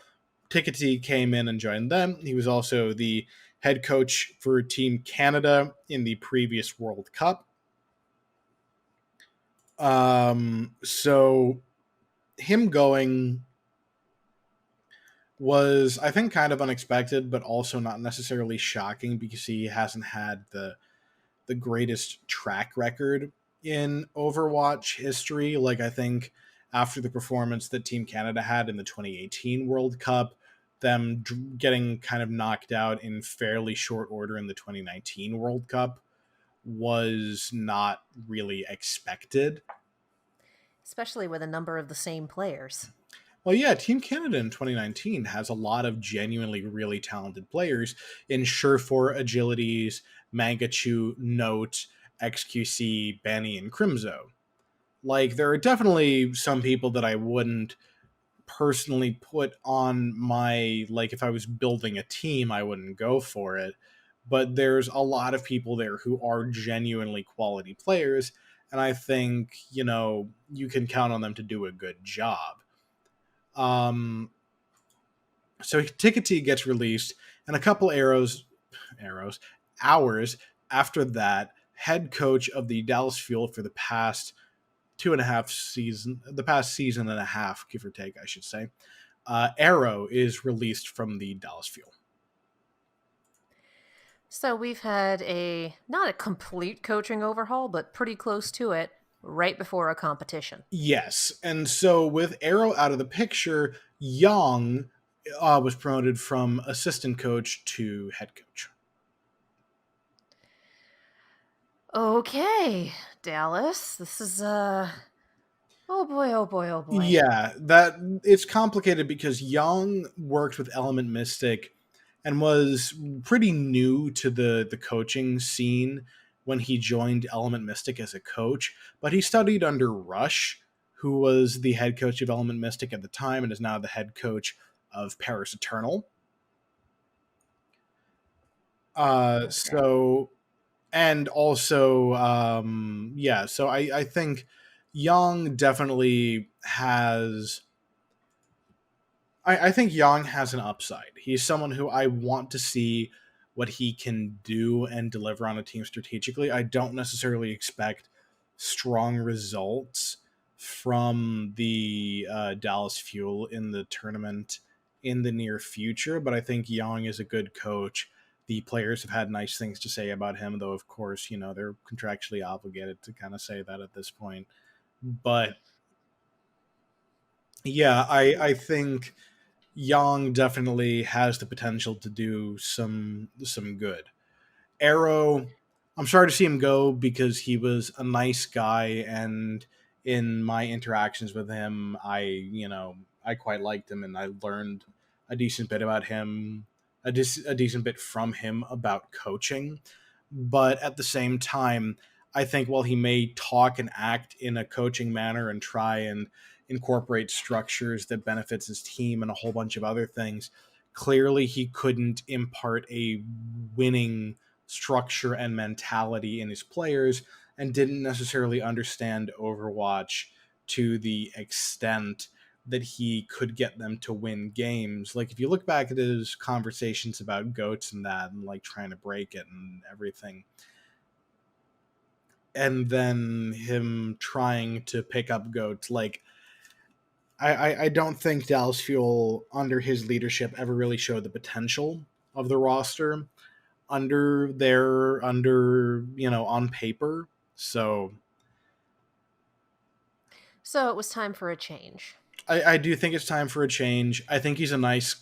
Tickety came in and joined them. He was also the head coach for Team Canada in the previous World Cup. So him going was, I think, kind of unexpected, but also not necessarily shocking because he hasn't had the greatest track record in Overwatch history. Like, I think after the performance that Team Canada had in the 2018 World Cup, them getting kind of knocked out in fairly short order in the 2019 World Cup was not really expected. Especially with a number of the same players. Well, yeah, Team Canada in 2019 has a lot of genuinely really talented players in Surefour, Agilities, Mangachu, Note, XQC, Benny, and Crimzo. Like, there are definitely some people that I wouldn't personally put on my, like, if I was building a team, I wouldn't go for it. But there's a lot of people there who are genuinely quality players, and I think, you can count on them to do a good job. Um, so Tickety gets released, and a couple hours after that, head coach of the Dallas Fuel for the past season and a half, give or take, I should say, Arrow is released from the Dallas Fuel. So we've had not a complete coaching overhaul, but pretty close to it right before a competition. Yes, and so with Arrow out of the picture, Young was promoted from assistant coach to head coach. Okay, Dallas, this is oh boy, oh boy, oh boy. Yeah, that it's complicated because Young worked with Element Mystic and was pretty new to the coaching scene when he joined Element Mystic as a coach, but he studied under Rush, who was the head coach of Element Mystic at the time and is now the head coach of Paris Eternal. Okay. So and also so I think Young definitely has I think Yang has an upside. He's someone who I want to see what he can do and deliver on a team strategically. I don't necessarily expect strong results from the Dallas Fuel in the tournament in the near future, but I think Yang is a good coach. The players have had nice things to say about him, though, of course, they're contractually obligated to kind of say that at this point. But yeah, I think Yang definitely has the potential to do some good. Arrow, I'm sorry to see him go because he was a nice guy, and in my interactions with him, I quite liked him, and I learned a decent bit about him, a decent bit from him about coaching. But at the same time, I think while he may talk and act in a coaching manner and try and incorporate structures that benefits his team and a whole bunch of other things, clearly he couldn't impart a winning structure and mentality in his players and didn't necessarily understand Overwatch to the extent that he could get them to win games. Like, if you look back at his conversations about goats and that and like trying to break it and everything, and then him trying to pick up goats, like I don't think Dallas Fuel under his leadership ever really showed the potential of the roster on paper. So it was time for a change. I do think it's time for a change. I think he's a nice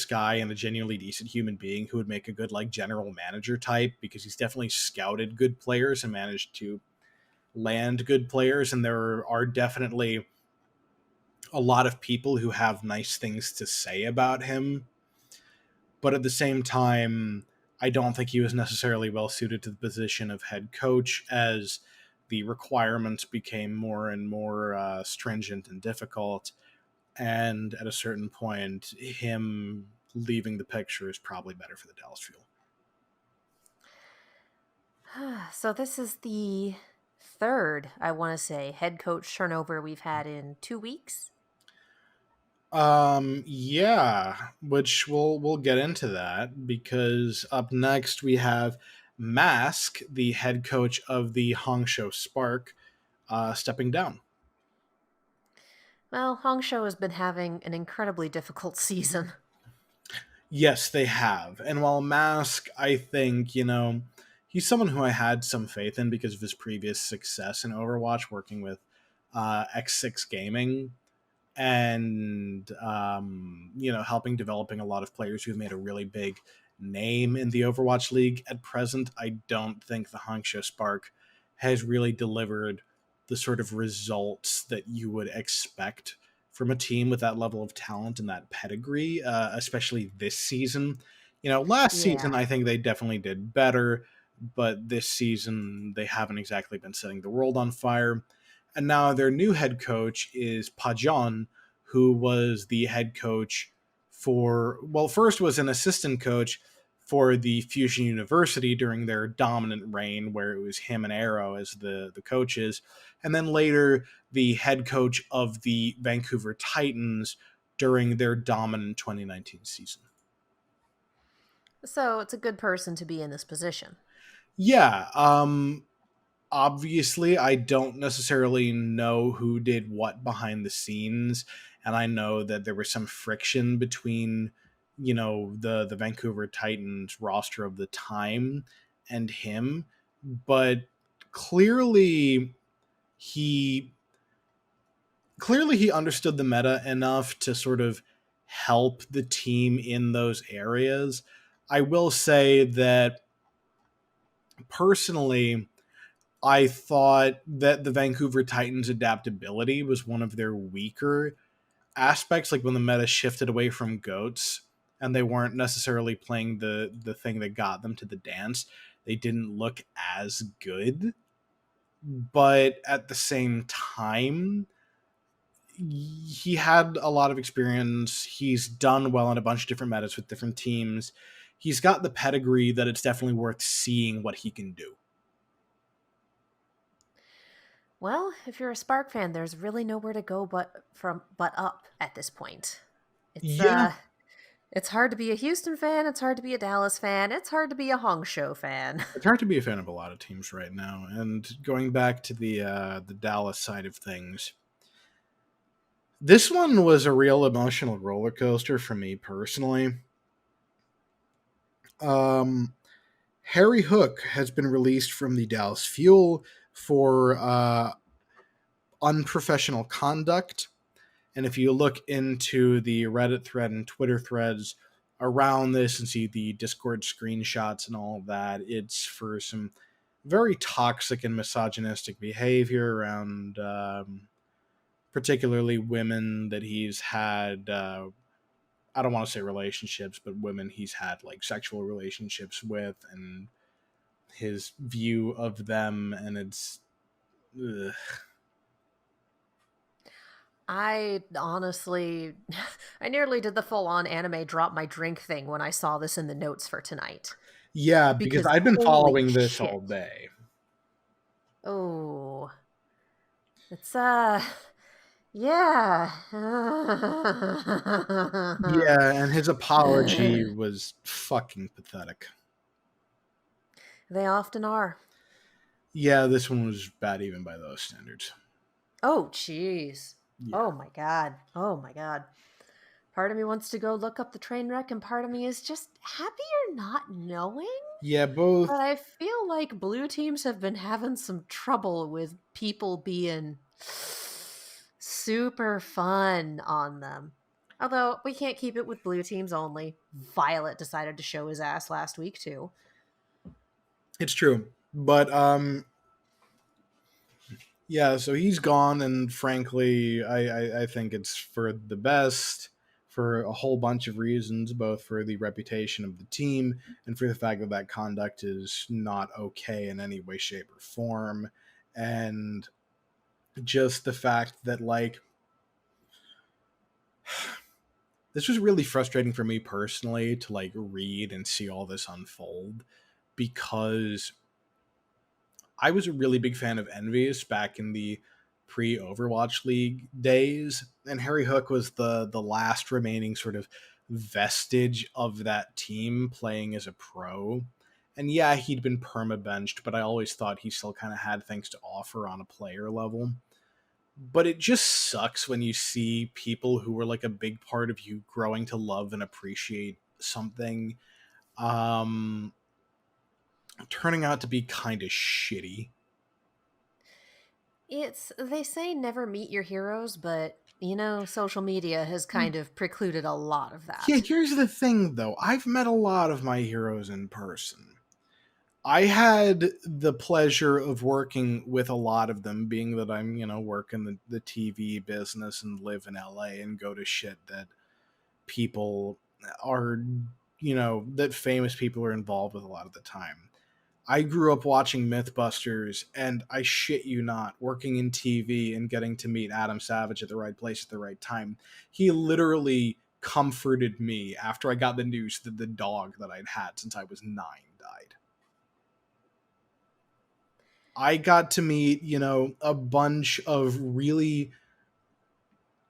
guy and a genuinely decent human being who would make a good like general manager type, because he's definitely scouted good players and managed to land good players, and there are definitely a lot of people who have nice things to say about him. But at the same time, I don't think he was necessarily well suited to the position of head coach, as the requirements became more and more stringent and difficult. And at a certain point, him leaving the picture is probably better for the Dallas Fuel. So this is the third, I want to say, head coach turnover we've had in 2 weeks. Yeah, which we'll get into that, because up next we have Mask, the head coach of the Hangzhou Spark, stepping down. Well, Hangzhou has been having an incredibly difficult season. Yes, they have. And while Mask, I think, he's someone who I had some faith in because of his previous success in Overwatch, working with X6 Gaming, and helping developing a lot of players who've made a really big name in the Overwatch League. At present, I don't think the Hangzhou Spark has really delivered the sort of results that you would expect from a team with that level of talent and that pedigree, especially this season. Last season, Yeah. I think they definitely did better, but this season, they haven't exactly been setting the world on fire. And now their new head coach is Pajon, who was the head coach first was an assistant coach for the Fusion University during their dominant reign, where it was him and Arrow as the coaches. And then later, the head coach of the Vancouver Titans during their dominant 2019 season. So it's a good person to be in this position. Yeah. Obviously, I don't necessarily know who did what behind the scenes, and I know that there was some friction between, the Vancouver Titans roster of the time and him, but clearly he he understood the meta enough to sort of help the team in those areas. I will say that personally, I thought that the Vancouver Titans' adaptability was one of their weaker aspects, like when the meta shifted away from goats and they weren't necessarily playing the thing that got them to the dance. They didn't look as good. But at the same time, he had a lot of experience. He's done well in a bunch of different metas with different teams. He's got the pedigree that it's definitely worth seeing what he can do. Well, if you're a Spark fan, there's really nowhere to go but up at this point. It's Yeah, it's hard to be a Houston fan, it's hard to be a Dallas fan, it's hard to be a Hangzhou fan. it's hard to be a fan of a lot of teams right now. And going back to the Dallas side of things, this one was a real emotional roller coaster for me personally. Um, Harry Hook has been released from the Dallas Fuel for unprofessional conduct. And if you look into the Reddit thread and Twitter threads around this and see the Discord screenshots and all of that, it's for some very toxic and misogynistic behavior around particularly women that he's had. I don't want to say relationships, but women he's had like sexual relationships with, and his view of them. And it's. Ugh. I honestly, I nearly did the full on anime drop my drink thing when I saw this in the notes for tonight. Yeah, because Because I've been holy following this all shit. day. Oh, it's, yeah. Yeah, and his apology was fucking pathetic. They often are. Yeah, this one was bad even by those standards. Oh, jeez. Yeah. Oh my god. Oh my god. Part of me wants to go look up the train wreck, and part of me is just happier not knowing. Yeah, both. But I feel like blue teams have been having some trouble with people being super fun on them. Although we can't keep it with blue teams only. Violet decided to show his ass last week too. It's true. But yeah, so he's gone, and frankly, I think it's for the best for a whole bunch of reasons, both for the reputation of the team and for the fact that that conduct is not okay in any way, shape, or form. And just the fact that, like, this was really frustrating for me personally to like read and see all this unfold, because I was a really big fan of Envious back in the pre-Overwatch League days, and Harry Hook was the last remaining sort of vestige of that team playing as a pro. And yeah, he'd been perma-benched, but I always thought he still kind of had things to offer on a player level. But it just sucks when you see people who were like a big part of you growing to love and appreciate something um turning out to be kind of shitty. They say never meet your heroes, but social media has kind of precluded a lot of Yeah, that. here's the thing though. I've met a lot of my heroes in person. I had the pleasure of working with a lot of them, being that I'm, work in the TV business and live in LA and go to shit that people are, that famous people are involved with a lot of the time. I grew up watching Mythbusters, and I shit you not, working in TV and getting to meet Adam Savage at the right place at the right time. He literally comforted me after I got the news that the dog that I'd had since I was 9 died. I got to meet, a bunch of really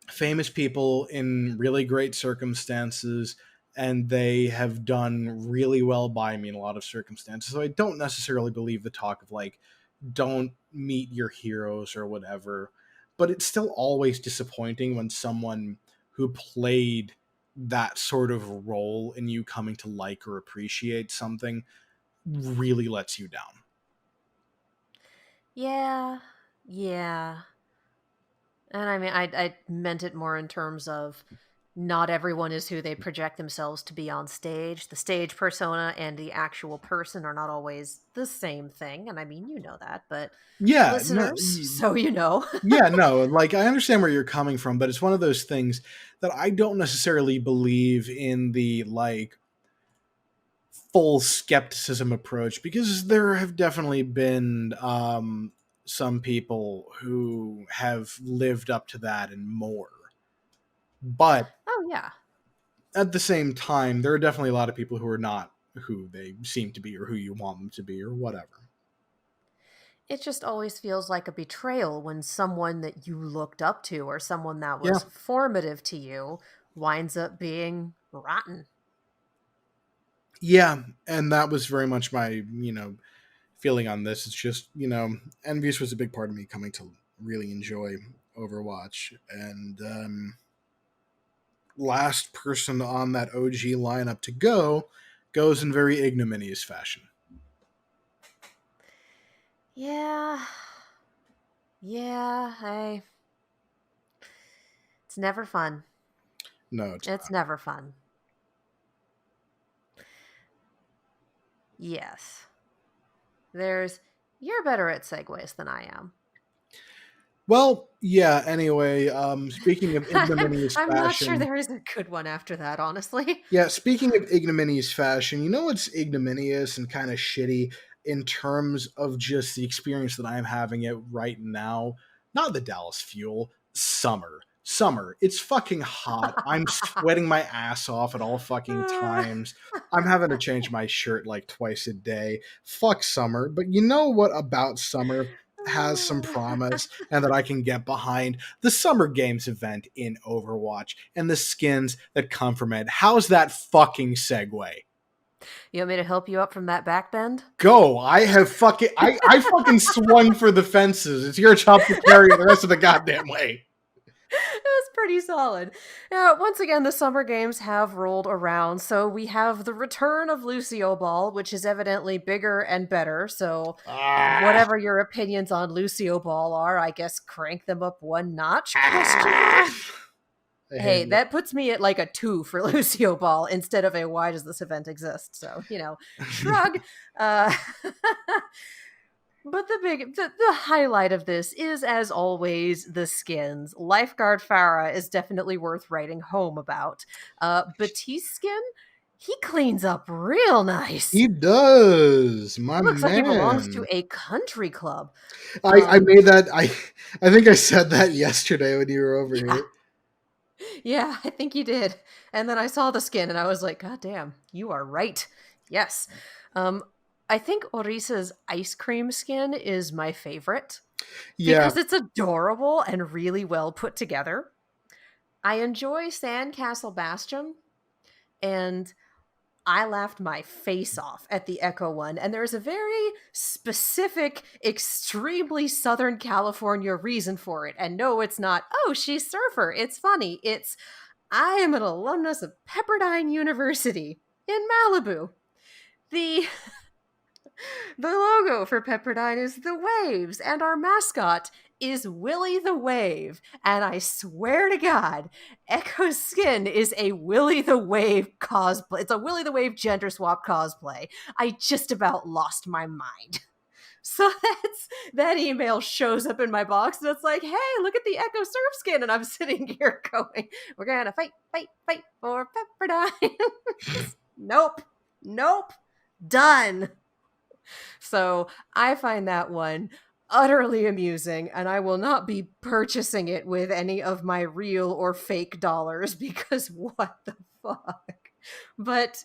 famous people in really great circumstances, and they have done really well by me in a lot of circumstances. So I don't necessarily believe the talk of like, don't meet your heroes or whatever, but it's still always disappointing when someone who played that sort of role in you coming to like or appreciate something really lets you down. Yeah, yeah. And I mean, I meant it more in terms of not everyone is who they project themselves to be on stage. The stage persona and the actual person are not always the same thing. And I mean, you know that, but Yeah, no, listeners, so you know. yeah, no, like I understand where you're coming from, but it's one of those things that I don't necessarily believe in the like full skepticism approach, because there have definitely been some people who have lived up to that and more. But Oh, yeah. at the same time, there are definitely a lot of people who are not who they seem to be or who you want them to be or whatever. It just always feels like a betrayal when someone that you looked up to or someone that Yeah. was formative to you winds up being rotten. Yeah, and that was very much my, feeling on this. It's just, Envious was a big part of me coming to really enjoy Overwatch. And last person on that OG lineup to go goes in very ignominious fashion. Yeah. Yeah, it's never fun. No, it's It's not. never fun. Yes. You're better at segues than I am. Well, yeah, anyway, speaking of ignominious I'm not sure fashion, there is a good one after that, honestly. yeah, speaking of ignominious fashion, you know what's ignominious and kind of shitty in terms of just the experience that I'm having it right now? Not the Dallas Fuel, summer. Summer. It's fucking hot. I'm sweating my ass off at all fucking times. I'm having to change my shirt like twice a day. Fuck summer. But you know what about summer has some promise and that I can get behind? The Summer Games event in Overwatch and the skins that come from it. How's that fucking segue? You want me to help you up from that back bend? Go. I fucking swung for the fences. It's your job to carry it the rest of the goddamn way. It was pretty solid. Now, once again, the Summer Games have rolled around, so we have the return of Lucio Ball, which is evidently bigger and better. So, whatever your opinions on Lucio Ball are, I guess crank them up one notch. Hey, that puts me at like a 2 for Lucio Ball instead of a why does this event exist? So, shrug. Uh, But the highlight of this is, as always, the skins. Lifeguard Farah is definitely worth writing home about. Batiste skin, he cleans up real nice. He does, my He looks like he belongs to man. a country club. I made that. I think I said that yesterday when you were over Yeah, here. Yeah, I think you did. And then I saw the skin and I was like, God damn, you are right. Yes. Um, I think Orisa's ice cream skin is my favorite Yeah. because it's adorable and really well put together. I enjoy Sandcastle Bastion, and I laughed my face off at the Echo one. And there's a very specific, extremely Southern California reason for it. And no, it's not, oh, she's Surfer. It's funny. It's, I am an alumnus of Pepperdine University in Malibu. The the logo for Pepperdine is the waves, and our mascot is Willie the Wave. And I swear to God, Echo's skin is a Willie the Wave cosplay. It's a Willie the Wave gender swap cosplay. I just about lost my mind. So that email shows up in my box and it's like, hey, look at the Echo Surf skin. And I'm sitting here going, we're gonna fight for Pepperdine. Nope. Nope. Done. So I find that one utterly amusing, and I will not be purchasing it with any of my real or fake dollars because what the fuck? But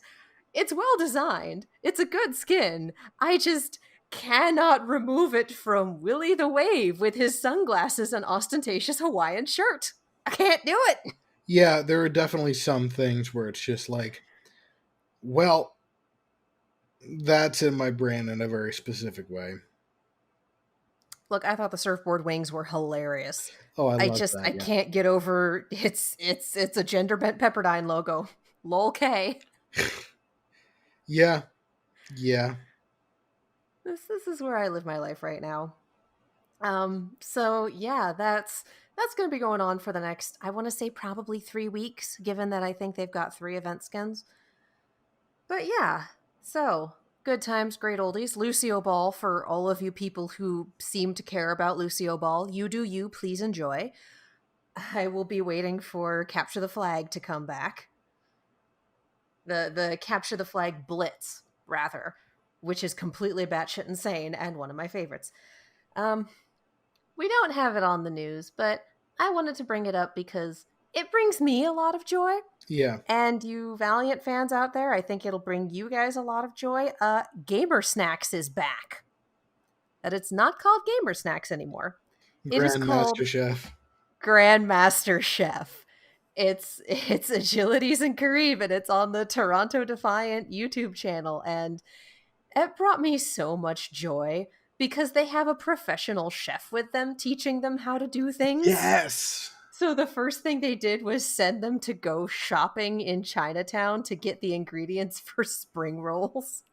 it's well designed. It's a good skin. I just cannot remove it from Willie the Wave with his sunglasses and ostentatious Hawaiian shirt. I can't do it. Yeah, there are definitely some things where it's just like, well, that's in my brain in a very specific way. Look, I thought the surfboard wings were hilarious. Oh, I love I that. Yeah. can't get over it's a gender bent Pepperdine logo. Lol K. Yeah. Yeah. This is where I live my life right now. So yeah, that's going to be going on for the next, I want to say probably 3 weeks, given that I think they've got 3 event skins. But yeah, so good times, great oldies. Lucio Ball, for all of you people who seem to care about Lucio Ball, you do you, please enjoy. I will be waiting for Capture the Flag to come back. The Capture the Flag Blitz, rather, which is completely batshit insane and one of my favorites. We don't have it on the news, but I wanted to bring it up because it brings me a lot of joy. Yeah. And you Valiant fans out there, I think it'll bring you guys a lot of joy. Gamer Snacks is back. But it's not called Gamer Snacks anymore. It is called Grandmaster Chef. Grandmaster Chef. It's Agilities and Kareem, and it's on the Toronto Defiant YouTube channel. And it brought me so much joy because they have a professional chef with them teaching them how to do things. Yes. So the first thing they did was send them to go shopping in Chinatown to get the ingredients for spring rolls.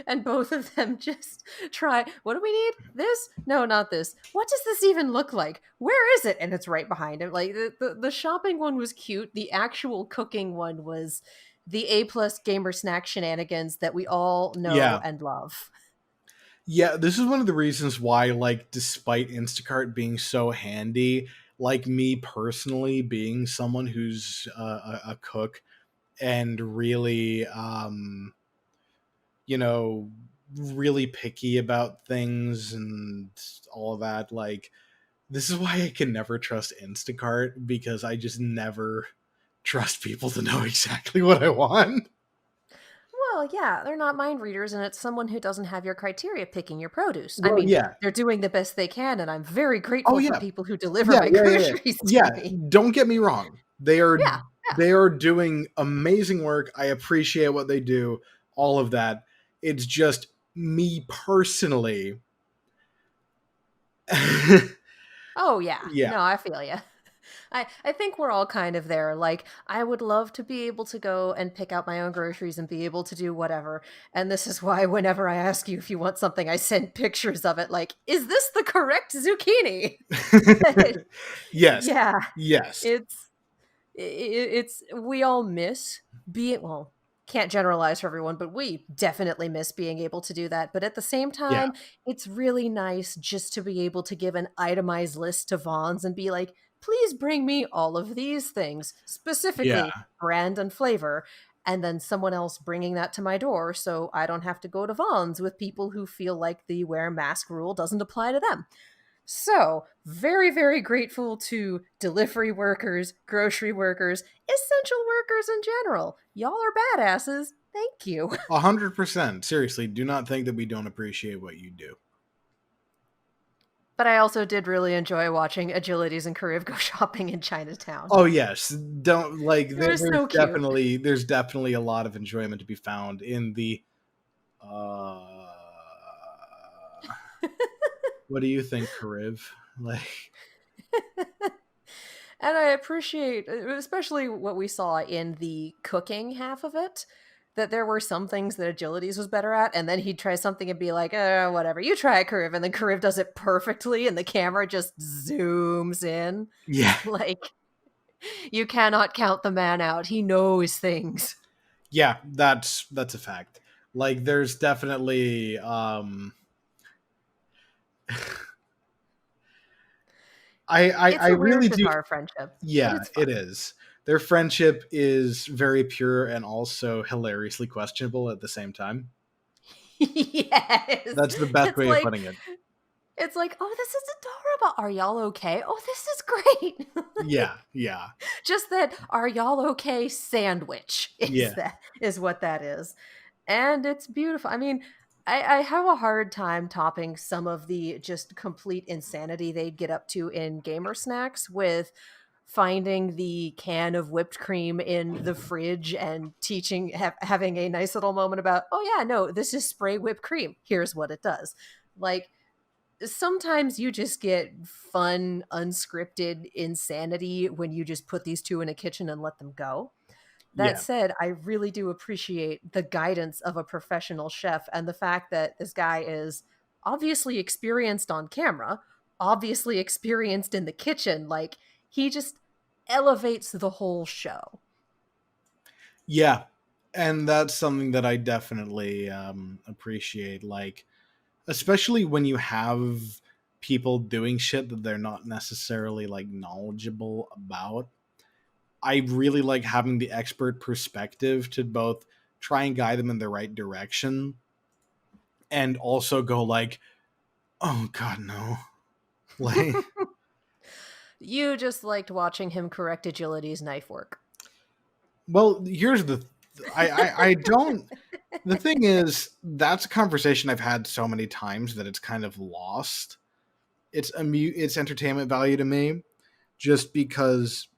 And both of them just try, what do we need? This? No, not this. What does this even look like? Where is it? And it's right behind him. Like the shopping one was cute. The actual cooking one was the A+ gamer snack shenanigans that we all know and love. Yeah, this is one of the reasons why, like, despite Instacart being so handy, like me personally being someone who's a cook and really, you know, really picky about things and all of that, like, this is why I can never trust Instacart, because I just never trust people to know exactly what I want. Well, yeah, they're not mind readers, and it's someone who doesn't have your criteria picking your produce. I Well, mean, yeah. they're doing the best they can, and I'm very Oh, grateful for yeah. people who deliver my groceries to me. Don't get me wrong. They Yeah. are doing amazing work. I appreciate what they do, all of that. It's just me personally. Oh, yeah. Yeah. No, I feel you. I think we're all kind of there. Like, I would love to be able to go and pick out my own groceries and be able to do whatever. And this is why whenever I ask you if you want something, I send pictures of it. Like, is this the correct zucchini? Yes. Yeah. Yes. It's we all miss being, well, can't generalize for everyone, but we definitely miss being able to do that. But at the same Yeah. time, it's really nice just to be able to give an itemized list to Vons and be like, please bring me all of these things, specifically brand and flavor, and then someone else bringing that to my door so I don't have to go to Vons with people who feel like the wear mask rule doesn't apply to them. So, very, very grateful to delivery workers, grocery workers, essential workers in general. Y'all are badasses. Thank you. 100%. Seriously, do not think that we don't appreciate what you do. But I also did really enjoy watching Agilities and Kariv go shopping in Chinatown. Oh yes, don't like. It was so cute. There's definitely a lot of enjoyment to be found in the. Uh, what do you think, Kariv? Like, and I appreciate, especially what we saw in the cooking half of it, that there were some things that Agilities was better at, and then he'd try something and be like, whatever, you try it, Kariv, and then Kariv does it perfectly, and the camera just zooms in. yeah, Like, you cannot count the man out. He knows things. yeah, that's a fact. Like, there's definitely I It's a really weird, do. bizarre friendship, but Yeah, it's it fun. is. Their friendship is very pure and also hilariously questionable at the same time. Yes. That's the best It's way of like, putting it. it's like, oh, this is adorable. Are y'all okay? Oh, this is great. Yeah, yeah, Just that "Are y'all okay?" sandwich yeah, is what that is. And it's beautiful. I mean, I have a hard time topping some of the just complete insanity they'd get up to in gamer snacks with finding the can of whipped cream in the fridge and having a nice little moment about, oh yeah, no, this is spray whipped cream. Here's what it does. Like, sometimes you just get fun, unscripted insanity when you just put these two in a kitchen and let them go. That yeah, said, I really do appreciate the guidance of a professional chef and the fact that this guy is obviously experienced on camera, obviously experienced in the kitchen. Like, he just elevates the whole show. yeah. And that's something that I definitely appreciate. Like, especially when you have people doing shit that they're not necessarily like knowledgeable about. I really like having the expert perspective to both try and guide them in the right direction and also go like, oh god, no. Like, You just liked watching him correct Agility's knife work. well, here's the I don't. The thing is, that's a conversation I've had so many times that it's kind of lost. It's entertainment value to me, just because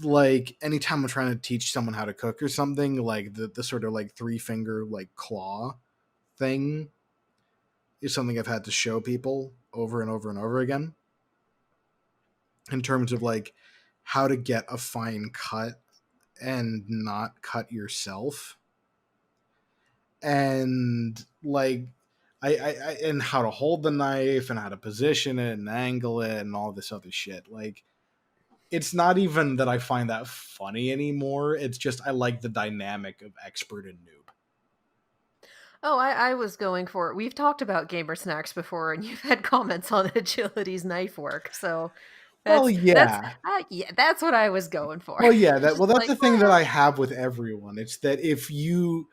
like anytime I'm trying to teach someone how to cook or something, like the sort of like three finger like claw thing is something I've had to show people over and over and over again in terms of like how to get a fine cut and not cut yourself, and like I and how to hold the knife and how to position it and angle it and all this other shit. Like, it's not even that I find that funny anymore. It's just I like the dynamic of expert and noob. Oh, I was going for it. We've talked about gamer snacks before, and you've had comments on Agility's knife work. So Well, that's yeah. yeah, that's what I was going for. Well, yeah, It's that just well that's like, the thing that I have with everyone. It's that if you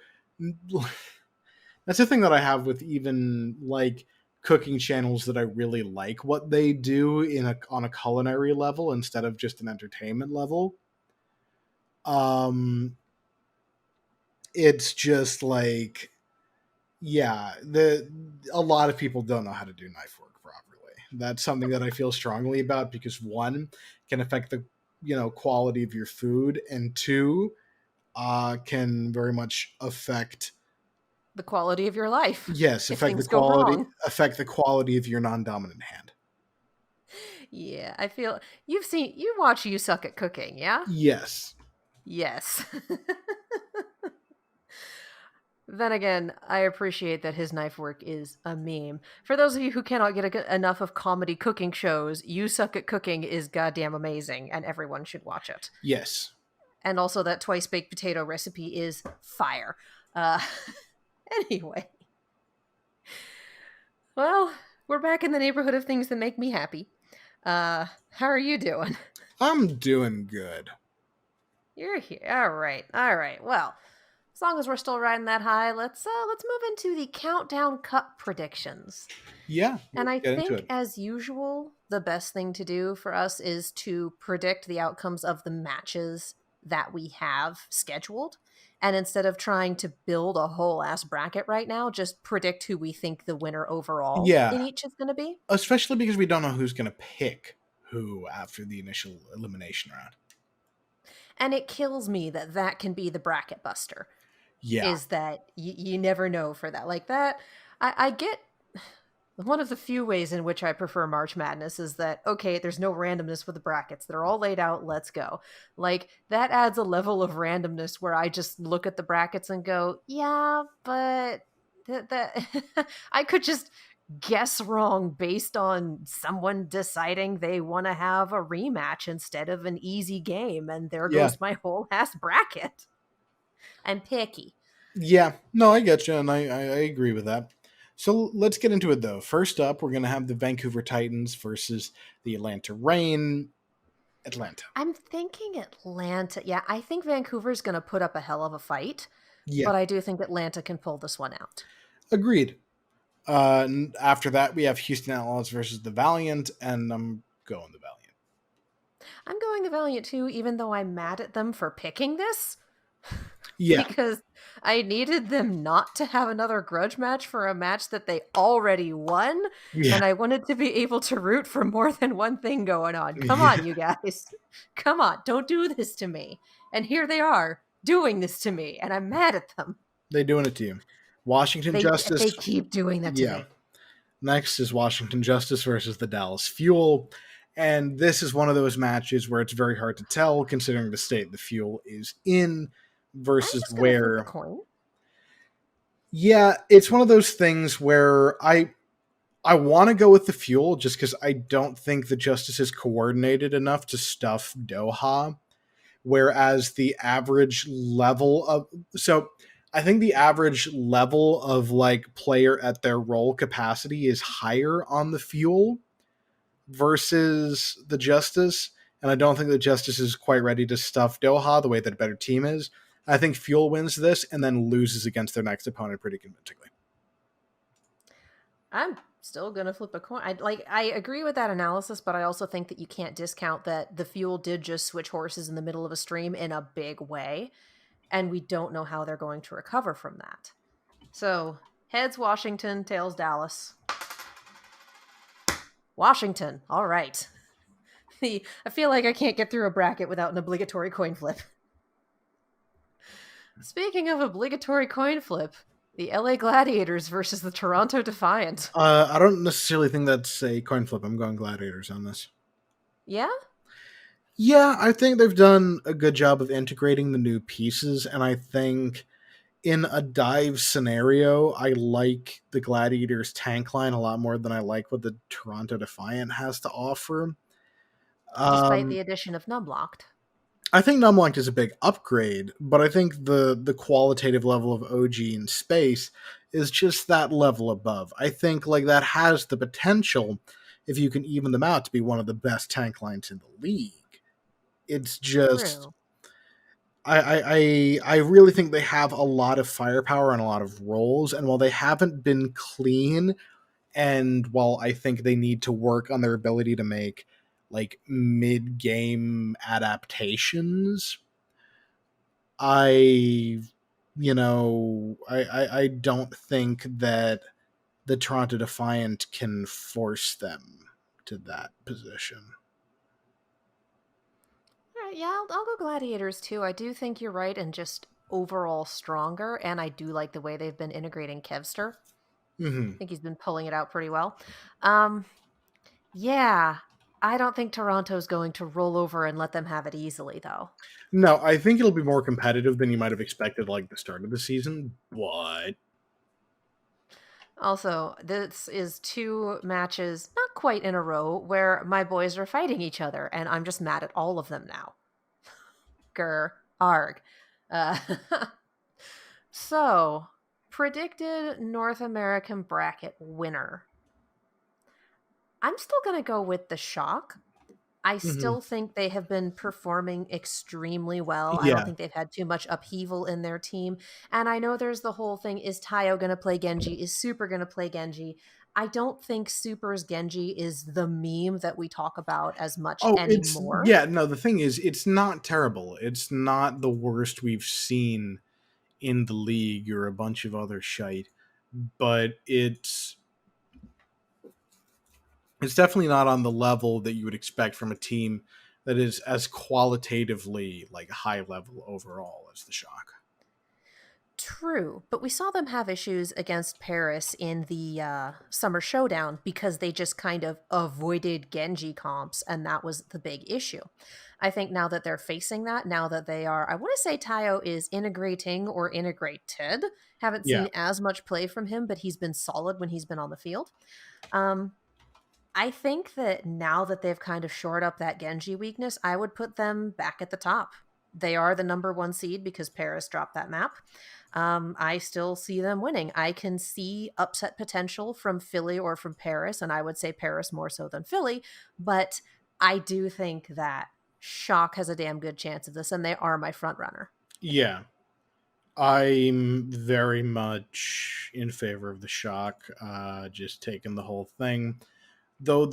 that's the thing that I have with even like cooking channels that I really like what they do in a on a culinary level instead of just an entertainment level. Um it's just like, yeah, the a lot of people don't know how to do knife work properly. That's something that I feel strongly about because one can affect the quality of your food, and two can very much affect, the quality of your life yes, if things go wrong. affect the quality of your non-dominant hand. Yeah, I feel you watch You Suck at Cooking, yeah? Yes. Yes. Then again, I appreciate that his knife work is a meme. For those of you who cannot get enough of comedy cooking shows, You Suck at Cooking is goddamn amazing, and everyone should watch it. Yes. And also, that twice baked potato recipe is fire. Uh, anyway, well, we're back in the neighborhood of things that make me happy. How are you doing? I'm doing good. You're here. All right. All right. Well, As long as we're still riding that high, let's move into the Countdown Cup predictions. Yeah, And let's I get into think, it. as usual, the best thing to do for us is to predict the outcomes of the matches that we have scheduled. And instead of trying to build a whole ass bracket right now, just predict who we think the winner overall Yeah, in each is going to be. especially because we don't know who's going to pick who after the initial elimination round. And it kills me that that can be the bracket buster, Yeah, is that you never know for that. Like that, I get one of the few ways in which I prefer March Madness is that, okay, there's no randomness with the brackets. They're all laid out. Let's go. Like, that adds a level of randomness where I just look at the brackets and go, yeah, but that I could just guess wrong based on someone deciding they want to have a rematch instead of an easy game. And there yeah, goes my whole ass bracket. I'm picky. yeah. No, I get you, and I agree with that. So let's get into it though. First up, we're going to have the Vancouver Titans versus the Atlanta Reign. Atlanta. I'm thinking Atlanta. Yeah, I think Vancouver's going to put up a hell of a fight, Yeah, but I do think Atlanta can pull this one out. agreed. After that, we have Houston Outlaws versus the Valiant, and I'm going the Valiant. I'm going the Valiant too, even though I'm mad at them for picking this Yeah, because I needed them not to have another grudge match for a match that they already won, yeah, and I wanted to be able to root for more than one thing going on. Come yeah. on, you guys. Come on, don't do this to me. And here they are doing this to me, and I'm mad at them. They doing it to you. Washington They Justice. keep doing that to Yeah. me. Next is Washington Justice versus the Dallas Fuel. And this is one of those matches where it's very hard to tell considering the state the Fuel is in I'm versus just gonna flip a where. coin. Yeah, it's one of those things where I want to go with the Fuel just because I don't think the Justice is coordinated enough to stuff Doha. Whereas the average level of I think the average level of like player at their role capacity is higher on the Fuel versus the Justice, and I don't think the Justice is quite ready to stuff Doha the way that a better team is. I think Fuel wins this and then loses against their next opponent pretty convincingly. I'm still gonna flip a coin. I agree with that analysis, but I also think that you can't discount that the Fuel did just switch horses in the middle of a stream in a big way, and we don't know how they're going to recover from that. So heads Washington, tails Dallas. Washington. All right. I feel like I can't get through a bracket without an obligatory coin flip. Speaking of obligatory coin flip, the LA Gladiators versus the Toronto Defiant. I don't necessarily think that's a coin flip. I'm going Gladiators on this. Yeah? Yeah, I think they've done a good job of integrating the new pieces, and I think in a dive scenario, I like the Gladiators tank line a lot more than I like what the Toronto Defiant has to offer. Despite Um, the addition of Numlocked. I think Numlocked is a big upgrade, but I think the qualitative level of OG in space is just that level above. I think like that has the potential, if you can even them out, to be one of the best tank lines in the league. It's just True. I really think they have a lot of firepower and a lot of roles, and while they haven't been clean, and while I think they need to work on their ability to make like mid game adaptations, I I don't think that the Toronto Defiant can force them to that position. Yeah, I'll go Gladiators too. I do think you're right and just overall stronger, and I do like the way they've been integrating Kevster. Mm-hmm. I think he's been pulling it out pretty well. Um, yeah, I don't think Toronto's going to roll over and let them have it easily, though. No, I think it'll be more competitive than you might have expected, like the start of the season. But Also, this is two matches, not quite in a row, where my boys are fighting each other, and I'm just mad at all of them now. Grr, arg. Uh, so, predicted North American bracket winner. I'm still going to go with the Shock. I Mm-hmm. still think they have been performing extremely well. I don't Yeah. think they've had too much upheaval in their team. And I know there's the whole thing, is Tayo going to play Genji? Is Super going to play Genji? I don't think Super's Genji is the meme that we talk about as much Oh, it's anymore. yeah. No, the thing is, it's not terrible. It's not the worst we've seen in the league or a bunch of other shite, but it's definitely not on the level that you would expect from a team that is as qualitatively like high level overall as the Shock. True, but we saw them have issues against Paris in the Summer Showdown because they just kind of avoided Genji comps, and that was the big issue. I think now that they're facing that, now that they are, I want to say Tayo is integrating or integrated. Haven't Yeah. seen as much play from him, but he's been solid when he's been on the field. Um, I think that now that they've kind of shored up that Genji weakness, I would put them back at the top. They are the number one seed because Paris dropped that map. I still see them winning. I can see upset potential from Philly or from Paris, and I would say Paris more so than Philly. But I do think that Shock has a damn good chance of this, and they are my front runner. Yeah. I'm very much in favor of the Shock, just taking the whole thing. Though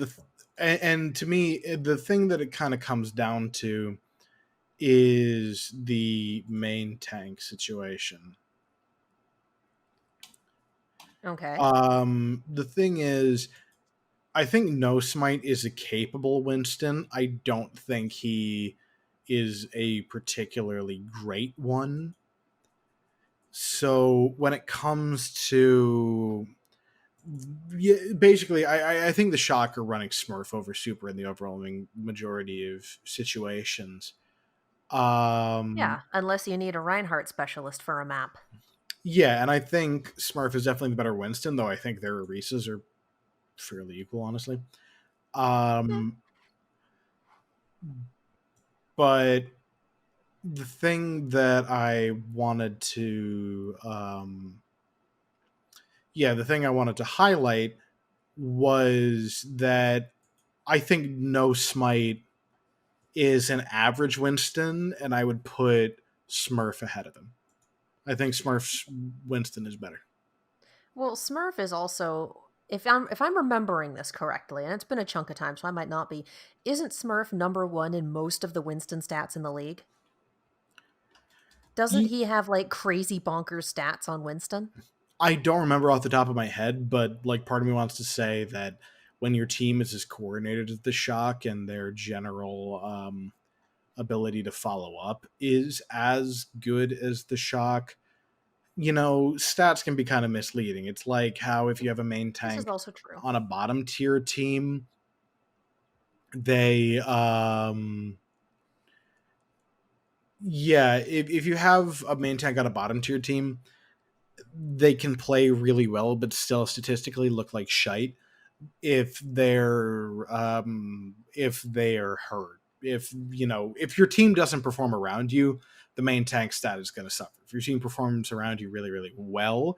and to me, the thing that it kind of comes down to is the main tank situation. Okay. The thing is, I think No Smite is a capable Winston. I don't think he is a particularly great one. So when it comes to yeah, basically, I think the Shock are running Smurf over Super in the overwhelming majority of situations. Yeah, Um, unless you need a Reinhardt specialist for a map. yeah, and I think Smurf is definitely the better Winston, though I think their Reeses are fairly equal, honestly. Yeah. Um, but the thing that I wanted to, the thing I wanted to highlight was that I think No Smite is an average Winston, and I would put Smurf ahead of him. I think Smurf's Winston is better. Well, Smurf is also, if I'm remembering this correctly, and it's been a chunk of time, so I might not be. Isn't Smurf number one in most of the Winston stats in the league? Doesn't Ye- he have like crazy bonkers stats on Winston? I don't remember off the top of my head, but like part of me wants to say that when your team is as coordinated as the Shock and their general ability to follow up is as good as the Shock, stats can be kind of misleading. It's like how if you have a main This is tank also true. on a bottom tier team, they if you have a main tank on a bottom tier team, they can play really well but still statistically look like shite if they're hurt. If your team doesn't perform around you, the main tank stat is going to suffer. If your team performs around you really, really well,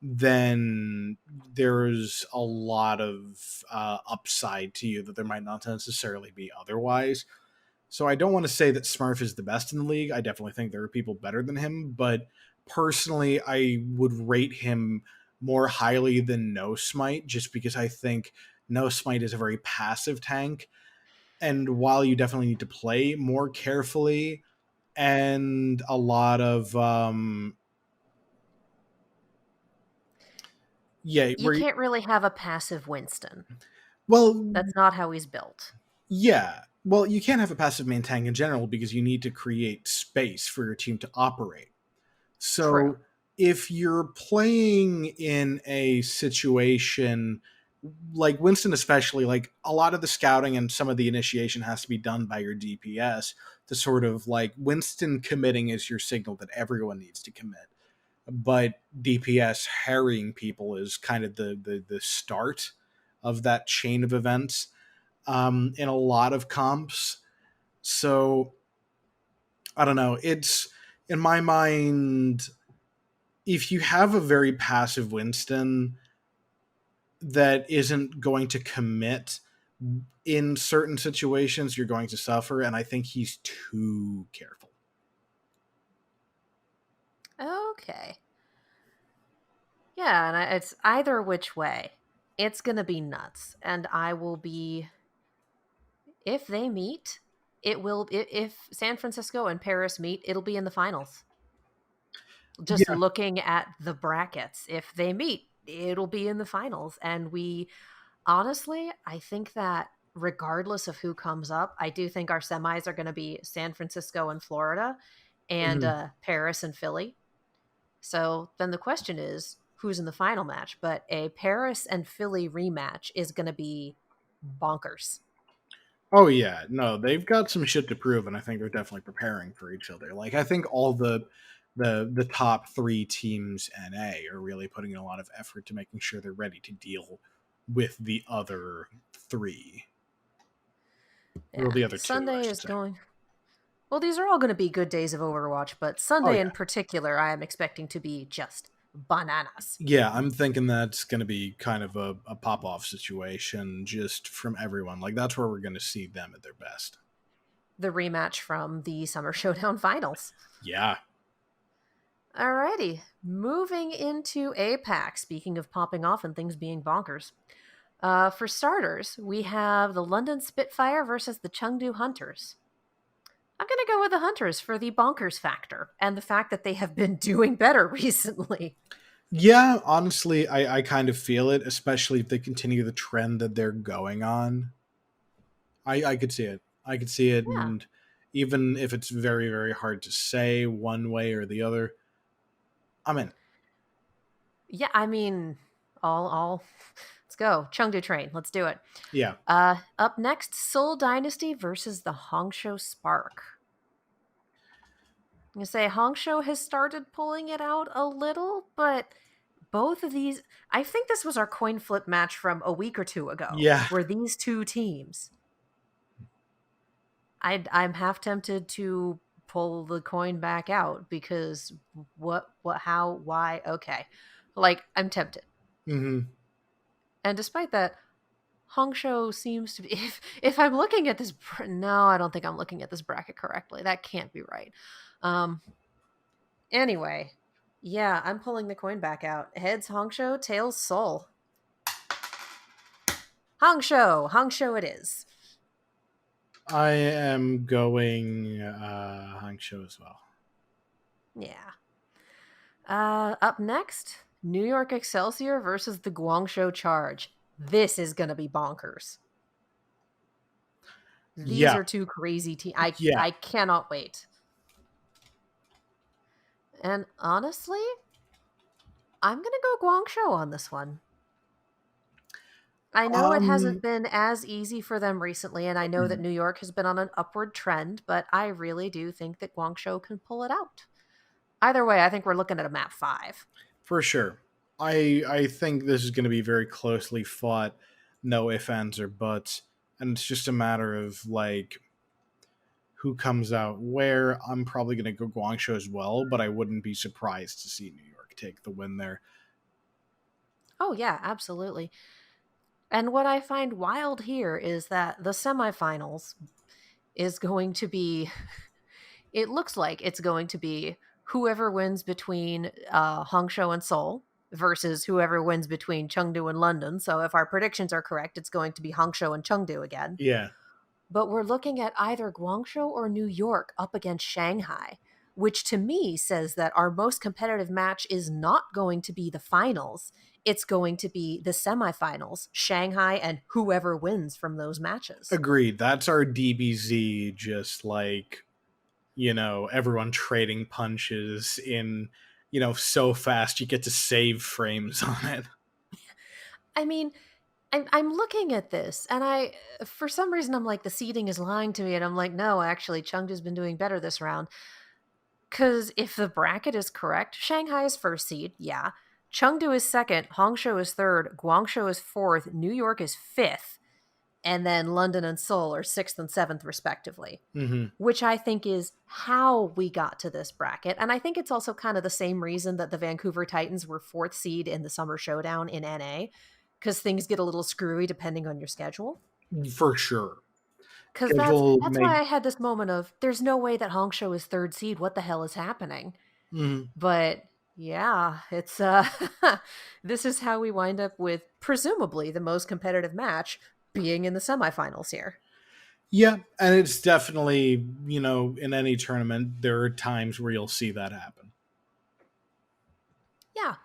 then there's a lot of upside to you that there might not necessarily be otherwise. So I don't want to say that Smurf is the best in the league. I definitely think there are people better than him, but personally, I would rate him more highly than No Smite just because I think No Smite is a very passive tank. And while you definitely need to play more carefully and a lot of yeah, You where can't really have a passive Winston. well, That's not how he's built. yeah. Well, you can't have a passive main tank in general because you need to create space for your team to operate. True. So if you're playing in a situation like Winston, especially, like a lot of the scouting and some of the initiation has to be done by your DPS to sort of like Winston committing is your signal that everyone needs to commit. But DPS harrying people is kind of the start of that chain of events in a lot of comps. So I don't know. It's in my mind, if you have a very passive Winston that isn't going to commit, in certain situations you're going to suffer, and I think he's too careful. Okay. Yeah, and it's either which way. It's going to be nuts. And I will be, if they meet, it will, if San Francisco and Paris meet, it'll be in the finals. Just Yeah. looking at the brackets, if they meet, it'll be in the finals. And we, honestly, I think that regardless of who comes up, I do think our semis are going to be San Francisco and Florida and Mhm. Paris and Philly. So then the question is who's in the final match? But a Paris and Philly rematch is going to be bonkers. Oh yeah, no, they've got some shit to prove, and I think they're definitely preparing for each other. Like I think all the top three teams NA are really putting in a lot of effort to making sure they're ready to deal with the other three. Or Yeah. the other two, I Sunday should is say. going. Well, these are all going to be good days of Overwatch, but Oh Sunday yeah. in particular, I am expecting to be just bananas. Yeah, I'm thinking that's going to be kind of a pop off situation just from everyone. Like, that's where we're going to see them at their best. The rematch from the Summer Showdown finals. Yeah. Alrighty, moving into APAC. Speaking of popping off and things being bonkers. For starters, we have the London Spitfire versus the Chengdu Hunters. I'm going to go with the Hunters for the bonkers factor and the fact that they have been doing better recently. Yeah, honestly, I kind of feel it, especially if they continue the trend that they're going on. I could see it. I could see it, Yeah. and even if it's very, very hard to say one way or the other, I'm in. Yeah, I mean, all let's go. Chengdu train. Let's do it. Yeah. Up next, Seoul Dynasty versus the Hangzhou Spark. You say Hangzhou has started pulling it out a little, but both of these, I think this was our coin flip match from a week or two ago, Yeah. where these two teams, I'm half tempted to pull the coin back out because how, why? Okay, like I'm tempted, Hmm. and despite that, Hangzhou seems to be. If I'm looking at this, no, I don't think I'm looking at this bracket correctly. That can't be right. Um. Anyway, yeah, I'm pulling the coin back out. Heads Hangzhou, tails Seoul. Hangzhou it is. I am going Hangzhou as well. Yeah. Up next, New York Excelsior versus the Guangzhou Charge. This is gonna be bonkers. These Yeah. are two crazy teams. Yeah. I cannot wait. And honestly, I'm gonna go Guangzhou on this one. I know it hasn't Um, been as easy for them recently, and I know that New York has been on an upward trend, but I really do think that Guangzhou can pull it out. Either way, I think we're looking at a map 5. for sure. I think this is going to be very closely fought, no ifs, ands, or buts, and it's just a matter of like who comes out where. I'm probably going to go Guangzhou as well, but I wouldn't be surprised to see New York take the win there. Oh, yeah, absolutely. And what I find wild here is that the semifinals is going to be, it looks like it's going to be whoever wins between Hangzhou and Seoul versus whoever wins between Chengdu and London. So if our predictions are correct, it's going to be Hangzhou and Chengdu again. Yeah. But we're looking at either Guangzhou or New York up against Shanghai, which to me says that our most competitive match is not going to be the finals. It's going to be the semifinals, Shanghai and whoever wins from those matches. Agreed. That's our DBZ, just like, everyone trading punches in, so fast you get to save frames on it. I mean, I'm looking at this and for some reason, I'm like, the seeding is lying to me. And I'm like, no, actually, Chengdu's been doing better this round. Because if the bracket is correct, Shanghai is first seed, yeah. Chengdu is second, Hangzhou is third, Guangzhou is fourth, New York is fifth, and then London and Seoul are sixth and seventh, respectively. Mm-hmm. Which I think is how we got to this bracket. And I think it's also kind of the same reason that the Vancouver Titans were fourth seed in the Summer Showdown in NA, because things get a little screwy depending on your schedule. For sure. Because Schedule that's may. why I had this moment of, there's no way that Hongshou is third seed. What the hell is happening? Mm, But yeah, it's this is how we wind up with presumably the most competitive match being in the semifinals here. yeah, and it's definitely, in any tournament, there are times where you'll see that happen. Yeah.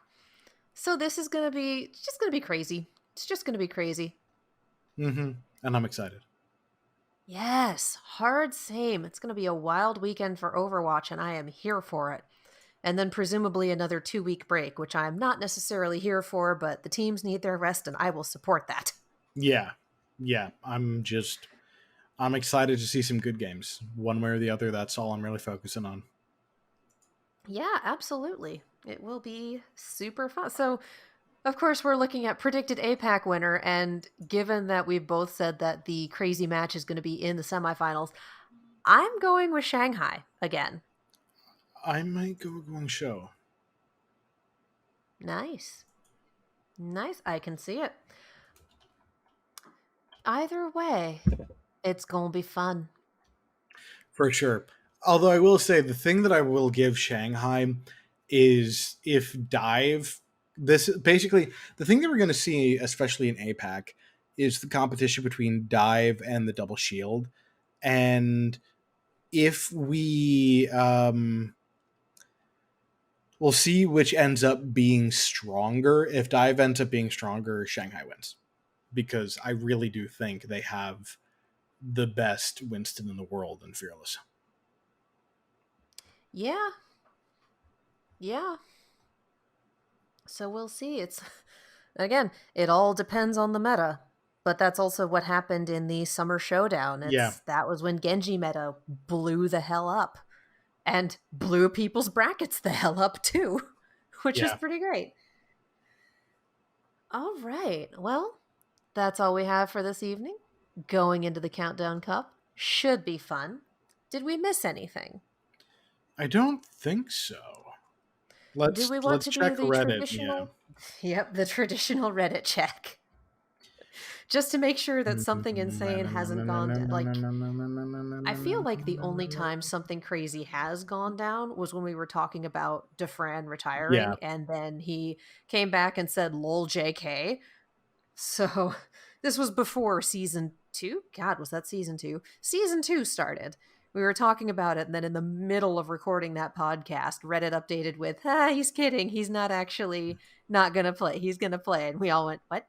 So this is gonna be just gonna be crazy. It's just gonna be crazy. Mm-hmm. And I'm excited. Yes, hard same. It's gonna be a wild weekend for Overwatch, and I am here for it. And then presumably another 2-week break, which I'm not necessarily here for, but the teams need their rest, and I will support that. Yeah. Yeah. I'm excited to see some good games. One way or the other, that's all I'm really focusing on. Yeah, absolutely. It will be super fun. So, of course, we're looking at predicted APAC winner, and given that we've both said that the crazy match is going to be in the semifinals, I'm going with Shanghai again. I might go Guangzhou. Nice. Nice. I can see it. Either way, it's going to be fun. For sure. Although I will say the thing that I will give Shanghai is if Dive, this basically the thing that we're going to see, especially in APAC, is the competition between Dive and the Double Shield. And if we'll see which ends up being stronger. If Dive ends up being stronger, Shanghai wins. Because I really do think they have the best Winston in the world in Fearless. Yeah. Yeah. So we'll see. It's again, it all depends on the meta. But that's also what happened in the summer showdown. Yeah. That was when Genji meta blew the hell up and blew people's brackets the hell up too, which was Yeah. pretty great. All right. Well, that's all we have for this evening. Going into the Countdown Cup should be fun. Did we miss anything? I don't think so. Do Let's we want let's to do check the Reddit. Yeah. traditional? Yep, the traditional Reddit check. Just to make sure that something insane hasn't gone like I feel like the only time something crazy has gone down was when we were talking about Defran Yeah. retiring, and then he came back and said "lol JK." So this was before season 2. God, was that season 2? Season 2 started. We were talking about it, and then in the middle of recording that podcast, Reddit updated with, he's kidding. He's not actually not gonna play. He's gonna play. And we all went, what?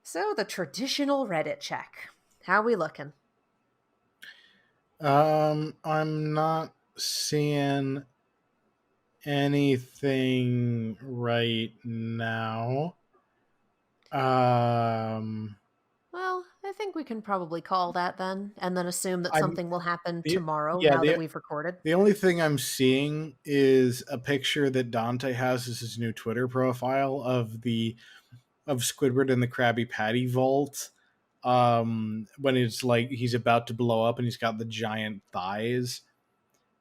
So the traditional Reddit check. How we looking? I'm not seeing anything right now. Um, Well, I think we can probably call that then, and then assume that I'm something will happen the tomorrow yeah now that the we've recorded. the only thing I'm seeing is a picture that Dante has as his new Twitter profile of Squidward in the Krabby Patty vault. When it's like he's about to blow up and he's got the giant thighs,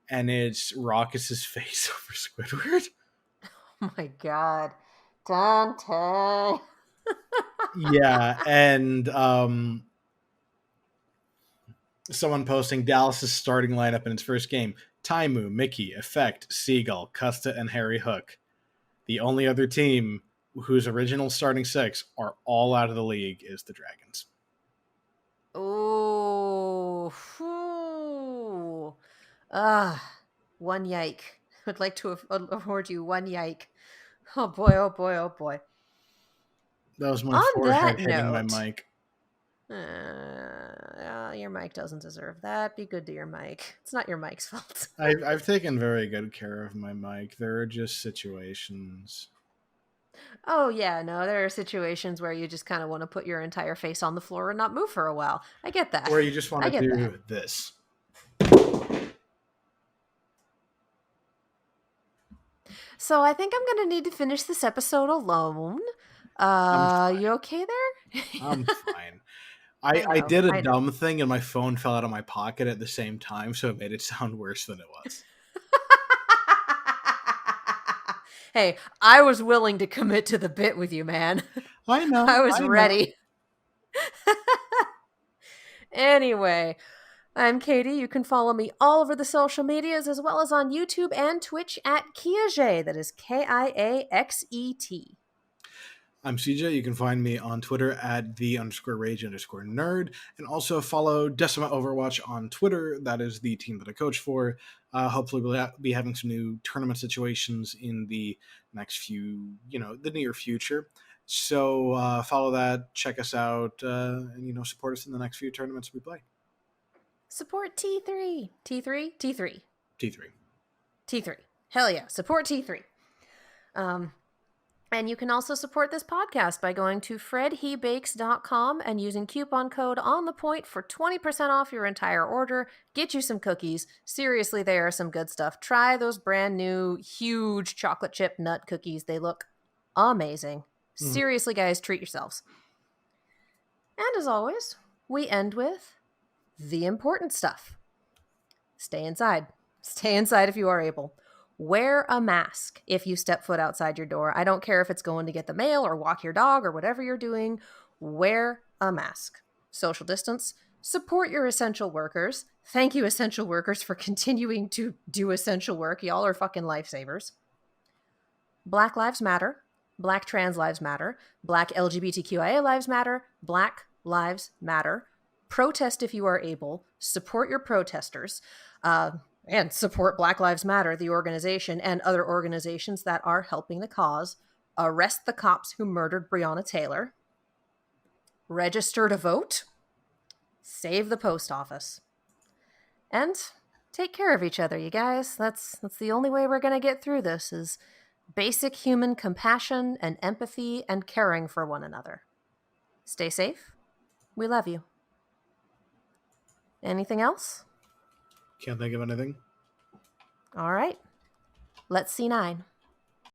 and it's Raucus's face over Squidward. Oh my god. Dante. Yeah, and someone posting Dallas's starting lineup in its first game: Taimu, Mickey, Effect, Seagull, Custa, and Harry Hook. The only other team whose original starting six are all out of the league is the Dragons. Oh. Ah. One yike. I'd like to award you one yike. Oh boy, oh boy, oh boy. That was my On forehead that hitting my note, mic. your mic doesn't deserve that. Be good to your mic. It's not your mic's fault. I've taken very good care of my mic. There are just situations. Oh, yeah, no, there are situations where you just kind of want to put your entire face on the floor and not move for a while. I get that. Where you just want I to get that. do this. So I think I'm going to need to finish this episode alone. I'm fine. You okay there? I'm fine. I know. did a I know. dumb thing and my phone fell out of my pocket at the same time, so it made it sound worse than it was. Hey, I was willing to commit to the bit with you, man. I know. I was I know. ready. Anyway, I'm Katie. You can follow me all over the social medias as well as on YouTube and Twitch at Kiaxet. That is Kiaxet. I'm CJ. You can find me on Twitter at _rage_nerd, and also follow Decima Overwatch on Twitter. That is the team that I coach for. Hopefully, we'll be having some new tournament situations in the next few, the near future. So follow that, check us out, and support us in the next few tournaments we play. Support T3. T3? T3. T3. T3. Hell yeah. Support T3. And you can also support this podcast by going to fredhebakes.com and using coupon code ONTHEPOINT for 20% off your entire order. Get you some cookies. Seriously, they are some good stuff. Try those brand new, huge chocolate chip nut cookies. They look amazing. Seriously, guys, treat yourselves. And as always, we end with the important stuff. Stay inside. Stay inside if you are able. Wear a mask if you step foot outside your door. I don't care if it's going to get the mail or walk your dog or whatever you're doing. Wear a mask. Social distance. Support your essential workers. Thank you, essential workers, for continuing to do essential work. Y'all are fucking lifesavers. Black lives matter. Black trans lives matter. Black LGBTQIA lives matter. Black lives matter. Protest if you are able. Support your protesters. And support Black Lives Matter, the organization, and other organizations that are helping the cause. Arrest the cops who murdered Breonna Taylor. Register to vote. Save the post office. And take care of each other, you guys. That's the only way we're going to get through this, is basic human compassion and empathy and caring for one another. Stay safe. We love you. Anything else? Can't think of anything. All right. Let's C9.